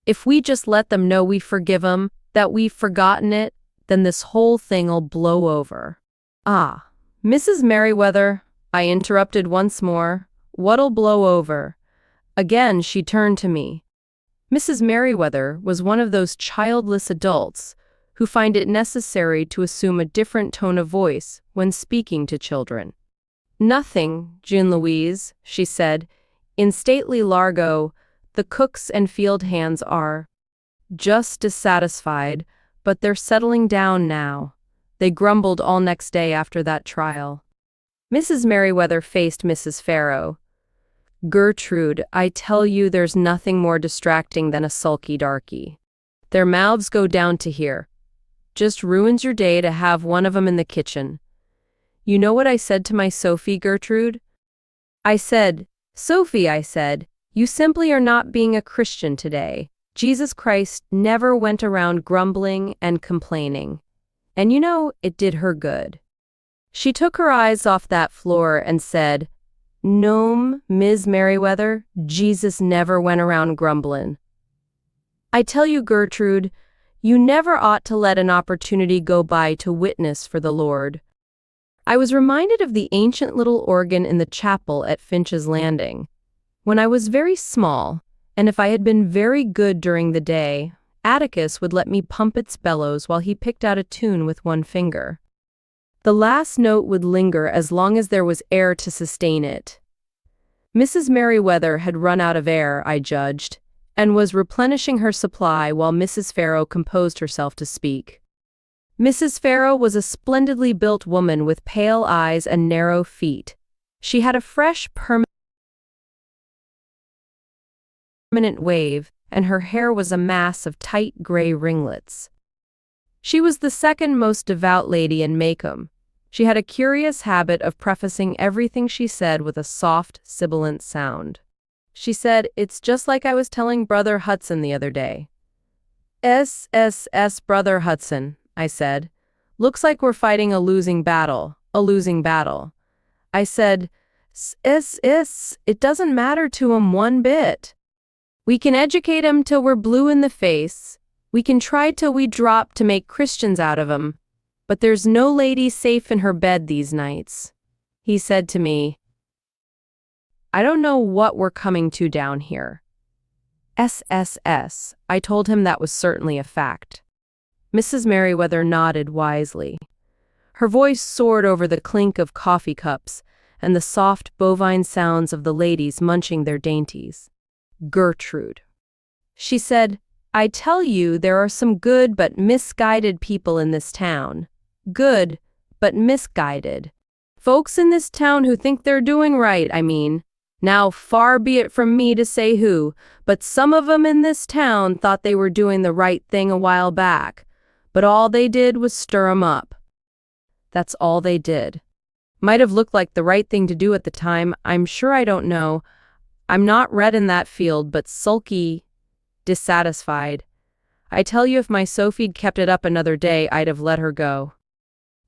If we just let them know we forgive 'em, that we've forgotten it, then this whole thing'll blow over." "Ah, Mrs. Merriweather," I interrupted once more, "what'll blow over?" Again she turned to me. Mrs. Merriweather was one of those childless adults who find it necessary to assume a different tone of voice when speaking to children. "Nothing, Jean Louise," she said. "In stately Largo, the cooks and field hands are just dissatisfied, but they're settling down now. They grumbled all next day after that trial." Mrs. Merriweather faced Mrs. Farrow. "Gertrude, I tell you there's nothing more distracting than a sulky darky. Their mouths go down to here. Just ruins your day to have one of 'em in the kitchen. You know what I said to my Sophie, Gertrude? I said, 'Sophie,' I said, 'you simply are not being a Christian today. Jesus Christ never went around grumbling and complaining.' And you know, it did her good. She took her eyes off that floor and said, 'No'm, Ms. Merriweather, Jesus never went around grumbling.' I tell you, Gertrude, you never ought to let an opportunity go by to witness for the Lord." I was reminded of the ancient little organ in the chapel at Finch's Landing. When I was very small, and if I had been very good during the day, Atticus would let me pump its bellows while he picked out a tune with one finger. The last note would linger as long as there was air to sustain it. Mrs. Merriweather had run out of air, I judged, and was replenishing her supply while Mrs. Farrow composed herself to speak. Mrs. Farrow was a splendidly built woman with pale eyes and narrow feet. She had a fresh, permanent wave, and her hair was a mass of tight gray ringlets. She was the second most devout lady in Macomb. She had a curious habit of prefacing everything she said with a soft, sibilant sound. She said, "It's just like I was telling Brother Hudson the other day." "S, Brother Hudson," I said. Looks like we're fighting a losing battle, a losing battle. I said, it doesn't matter to 'em one bit. We can educate 'em till we're blue in the face. We can try till we drop to make Christians out of 'em. But there's no lady safe in her bed these nights. He said to me, I don't know what we're coming to down here. SSS. I told him that was certainly a fact. Mrs. Merriweather nodded wisely. Her voice soared over the clink of coffee cups and the soft bovine sounds of the ladies munching their dainties. Gertrude. She said, I tell you there are some good but misguided people in this town. Good, but misguided. Folks in this town who think they're doing right, I mean. Now, far be it from me to say who, but some of 'em in this town thought they were doing the right thing a while back, but all they did was stir 'em up. That's all they did. Might have looked like the right thing to do at the time, I'm sure. I don't know. I'm not read in that field, but sulky, dissatisfied. I tell you, if my Sophie'd kept it up another day, I'd have let her go.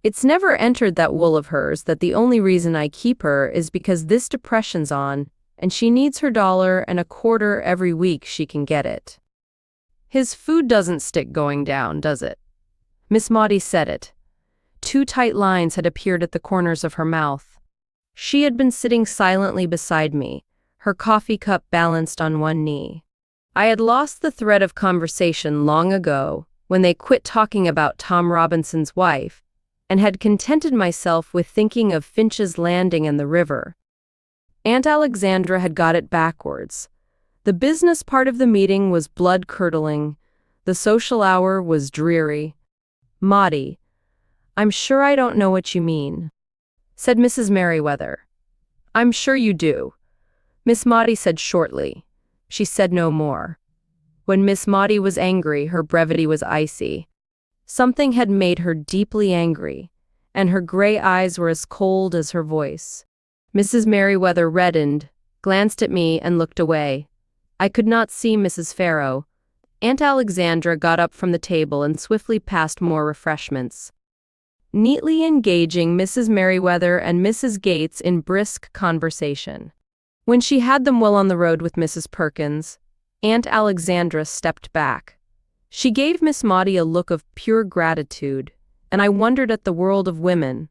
It's never entered that wool of hers that the only reason I keep her is because this depression's on, and she needs her $1.25 every week she can get it. His food doesn't stick going down, does it? Miss Maudie said it. 2 tight lines had appeared at the corners of her mouth. She had been sitting silently beside me, her coffee cup balanced on one knee. I had lost the thread of conversation long ago when they quit talking about Tom Robinson's wife, and had contented myself with thinking of Finch's Landing and the river. Aunt Alexandra had got it backwards. The business part of the meeting was blood-curdling. The social hour was dreary. Maudie, I'm sure I don't know what you mean, said Mrs. Merriweather. I'm sure you do, Miss Maudie said shortly. She said no more. When Miss Maudie was angry, her brevity was icy. Something had made her deeply angry, and her gray eyes were as cold as her voice. Mrs. Merriweather reddened, glanced at me, and looked away. I could not see Mrs. Farrow. Aunt Alexandra got up from the table and swiftly passed more refreshments, neatly engaging Mrs. Merriweather and Mrs. Gates in brisk conversation. When she had them well on the road with Mrs. Perkins, Aunt Alexandra stepped back. She gave Miss Maudie a look of pure gratitude, and I wondered at the world of women.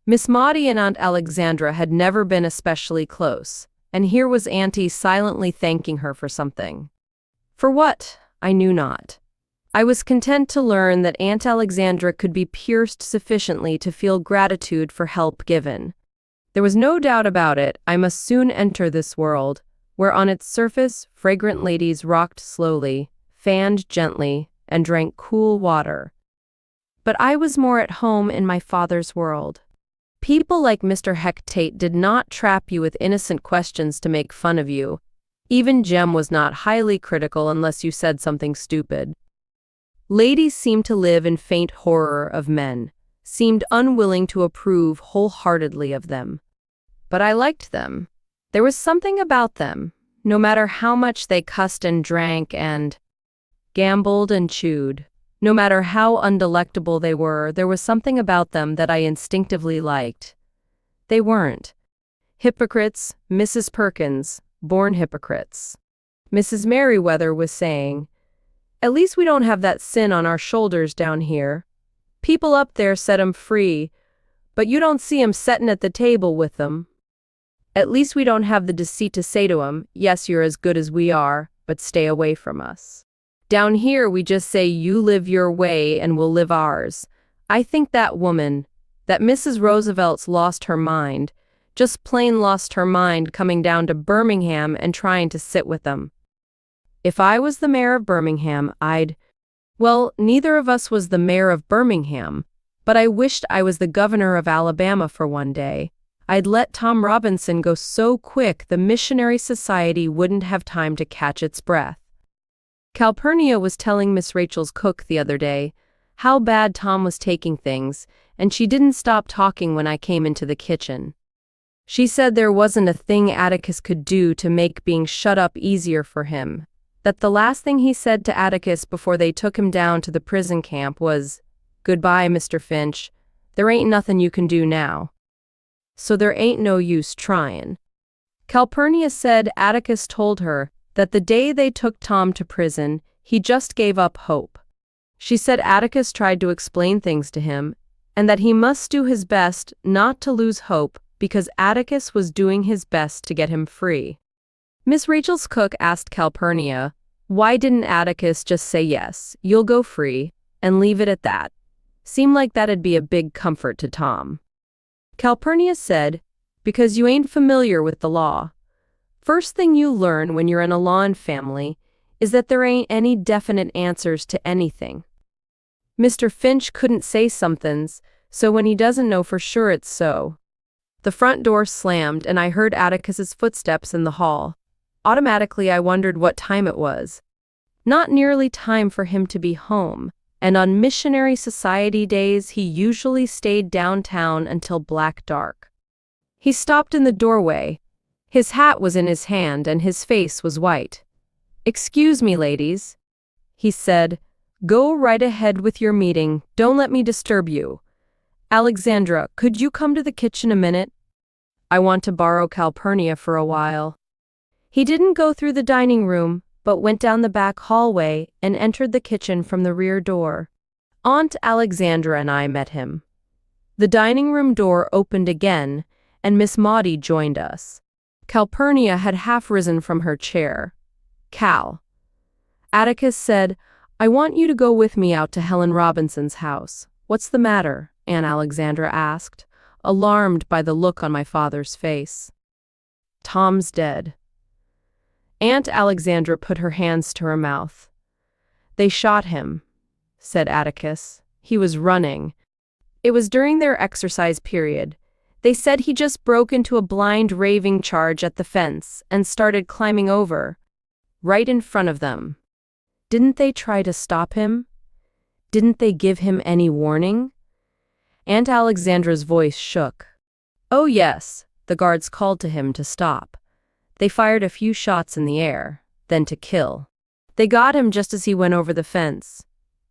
Miss Maudie and Aunt Alexandra had never been especially close, and here was Auntie silently thanking her for something. For what? I knew not. I was content to learn that Aunt Alexandra could be pierced sufficiently to feel gratitude for help given. There was no doubt about it, I must soon enter this world, where on its surface fragrant ladies rocked slowly, fanned gently, and drank cool water. But I was more at home in my father's world. People like Mr. Hecate did not trap you with innocent questions to make fun of you. Even Jem was not highly critical unless you said something stupid. Ladies seemed to live in faint horror of men, seemed unwilling to approve wholeheartedly of them. But I liked them. There was something about them, no matter how much they cussed and drank and gambled and chewed. No matter how undelectable they were, there was something about them that I instinctively liked. They weren't hypocrites, Mrs. Perkins, born hypocrites. Mrs. Merriweather was saying, at least we don't have that sin on our shoulders down here. People up there set 'em free, but you don't see 'em settin' at the table with them. At least we don't have the deceit to say to 'em, yes, you're as good as we are, but stay away from us. Down here we just say you live your way and we'll live ours. I think that woman, that Mrs. Roosevelt's lost her mind, just plain lost her mind coming down to Birmingham and trying to sit with them. If I was the mayor of Birmingham, well, neither of us was the mayor of Birmingham, but I wished I was the governor of Alabama for one day. I'd let Tom Robinson go so quick the missionary society wouldn't have time to catch its breath. Calpurnia was telling Miss Rachel's cook the other day how bad Tom was taking things, and she didn't stop talking when I came into the kitchen. She said there wasn't a thing Atticus could do to make being shut up easier for him, that the last thing he said to Atticus before they took him down to the prison camp was, Goodbye, Mr. Finch. There ain't nothing you can do now. So there ain't no use tryin'. Calpurnia said Atticus told her that the day they took Tom to prison, he just gave up hope. She said Atticus tried to explain things to him, and that he must do his best not to lose hope because Atticus was doing his best to get him free. Miss Rachel's cook asked Calpurnia, why didn't Atticus just say yes, you'll go free, and leave it at that? Seemed like that'd be a big comfort to Tom. Calpurnia said, because you ain't familiar with the law. First thing you learn when you're in a law family is that there ain't any definite answers to anything. Mr. Finch couldn't say somethings, so when he doesn't know for sure it's so. The front door slammed and I heard Atticus's footsteps in the hall. Automatically I wondered what time it was. Not nearly time for him to be home, and on missionary society days he usually stayed downtown until black dark. He stopped in the doorway. His hat was in his hand and his face was white. "Excuse me, ladies," he said. "Go right ahead with your meeting. Don't let me disturb you. Alexandra, could you come to the kitchen a minute? I want to borrow Calpurnia for a while." He didn't go through the dining room, but went down the back hallway and entered the kitchen from the rear door. Aunt Alexandra and I met him. The dining room door opened again, and Miss Maudie joined us. Calpurnia had half risen from her chair. "Cal," Atticus said, "I want you to go with me out to Helen Robinson's house." "What's the matter?" Aunt Alexandra asked, alarmed by the look on my father's face. "Tom's dead." Aunt Alexandra put her hands to her mouth. "They shot him," said Atticus. "He was running. It was during their exercise period. They said he just broke into a blind raving charge at the fence and started climbing over, right in front of them. Didn't they try to stop him? Didn't they give him any warning?" Aunt Alexandra's voice shook. "Oh yes," the guards called to him to stop. They fired a few shots in the air, then to kill. They got him just as he went over the fence.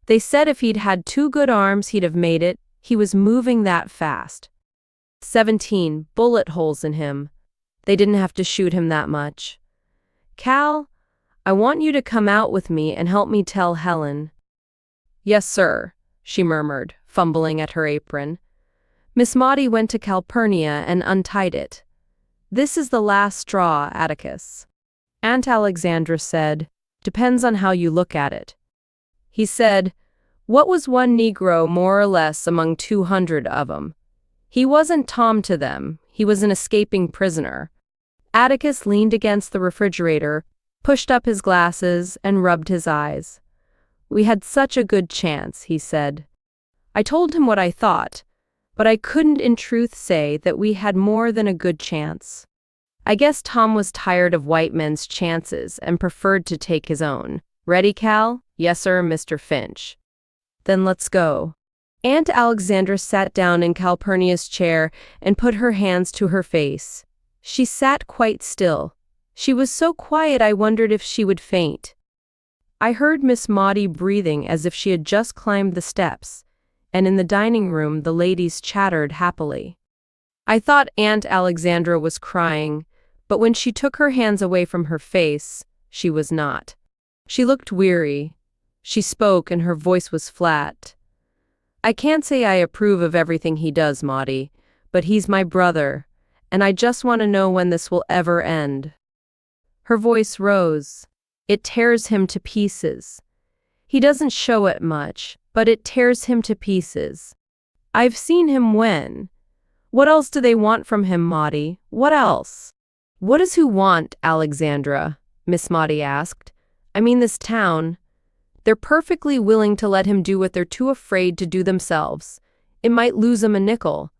They said if he'd had 2 good arms he'd have made it. He was moving that fast. 17 bullet holes in him. They didn't have to shoot him that much. "Cal, I want you to come out with me and help me tell Helen." "Yes, sir," she murmured, fumbling at her apron. Miss Maudie went to Calpurnia and untied it. "This is the last straw, Atticus." Aunt Alexandra said, "Depends on how you look at it." He said, "What was one Negro more or less among 200 of 'em? He wasn't Tom to them, he was an escaping prisoner." Atticus leaned against the refrigerator, pushed up his glasses, and rubbed his eyes. "We had such a good chance," he said. I told him what I thought, but I couldn't in truth say that we had more than a good chance. I guess Tom was tired of white men's chances and preferred to take his own. "Ready, Cal?" "Yes, sir, Mr. Finch." "Then let's go." Aunt Alexandra sat down in Calpurnia's chair and put her hands to her face. She sat quite still. She was so quiet I wondered if she would faint. I heard Miss Maudie breathing as if she had just climbed the steps, and in the dining room the ladies chattered happily. I thought Aunt Alexandra was crying, but when she took her hands away from her face, she was not. She looked weary. She spoke and her voice was flat. "I can't say I approve of everything he does, Maudie, but he's my brother, and I just want to know when this will ever end." Her voice rose. "It tears him to pieces. He doesn't show it much, but it tears him to pieces. I've seen him win. What else do they want from him, Maudie? What else?" "What does who want, Alexandra?" Miss Maudie asked. "I mean this town. They're perfectly willing to let him do what they're too afraid to do themselves. It might lose 'em a nickel.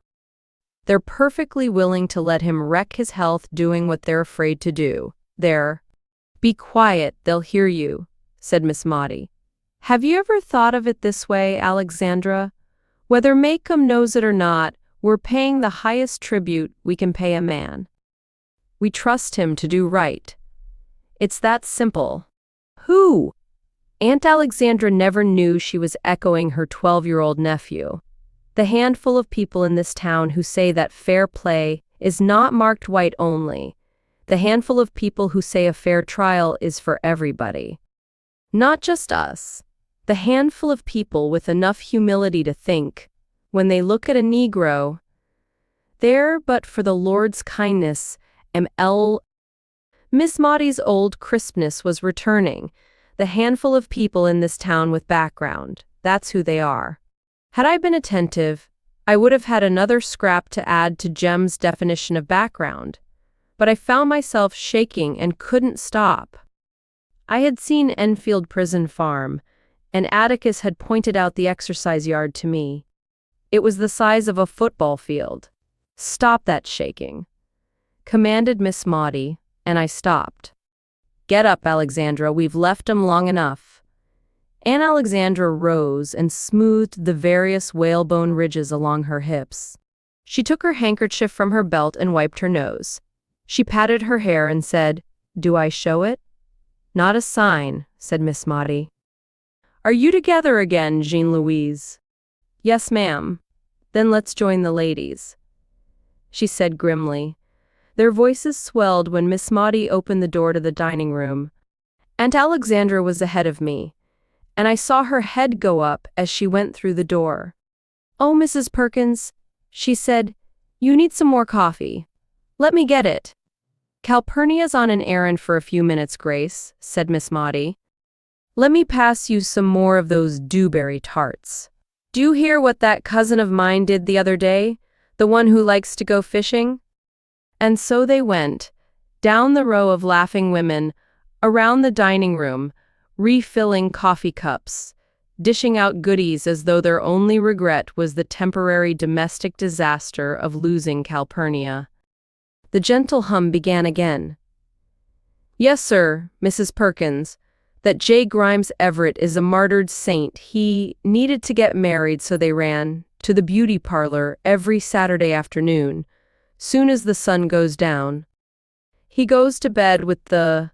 They're perfectly willing to let him wreck his health doing what they're afraid to do. Be quiet, they'll hear you," said Miss Maudie. "Have you ever thought of it this way, Alexandra? Whether Maycomb knows it or not, we're paying the highest tribute we can pay a man. We trust him to do right. It's that simple." "Who?" Aunt Alexandra never knew she was echoing her 12-year-old nephew. The handful of people in this town who say that fair play is not marked white only. The handful of people who say a fair trial is for everybody. Not just us. The handful of people with enough humility to think, when they look at a Negro, there but for the Lord's kindness, M.L. Miss Maudie's old crispness was returning. The handful of people in this town with background, that's who they are. Had I been attentive, I would have had another scrap to add to Jem's definition of background. But I found myself shaking and couldn't stop. I had seen Enfield Prison Farm, and Atticus had pointed out the exercise yard to me. It was the size of a football field. "Stop that shaking," commanded Miss Maudie, and I stopped. "Get up, Alexandra, we've left 'em long enough." Aunt Alexandra rose and smoothed the various whalebone ridges along her hips. She took her handkerchief from her belt and wiped her nose. She patted her hair and said, "Do I show it?" "Not a sign," said Miss Maudie. "Are you together again, Jean-Louise?" "Yes, ma'am." "Then let's join the ladies," she said grimly. Their voices swelled when Miss Maudie opened the door to the dining room. Aunt Alexandra was ahead of me, and I saw her head go up as she went through the door. "Oh, Mrs. Perkins," she said, "you need some more coffee. Let me get it." "Calpurnia's on an errand for a few minutes, Grace," said Miss Maudie. "Let me pass you some more of those dewberry tarts. Do you hear what that cousin of mine did the other day? The one who likes to go fishing?" And so they went, down the row of laughing women, around the dining room, refilling coffee cups, dishing out goodies as though their only regret was the temporary domestic disaster of losing Calpurnia. The gentle hum began again. "Yes, sir, Mrs. Perkins, that J. Grimes Everett is a martyred saint. He needed to get married, so they ran to the beauty parlor every Saturday afternoon, soon as the sun goes down. He goes to bed with the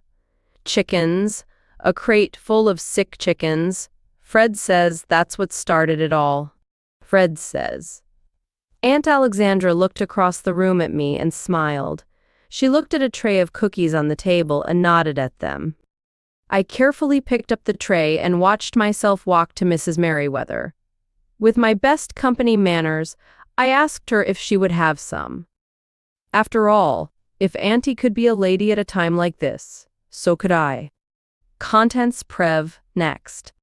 chickens, a crate full of sick chickens. Fred says that's what started it all. Fred says." Aunt Alexandra looked across the room at me and smiled. She looked at a tray of cookies on the table and nodded at them. I carefully picked up the tray and watched myself walk to Mrs. Merriweather. With my best company manners, I asked her if she would have some. After all, if Auntie could be a lady at a time like this, so could I. Contents Prev. Next.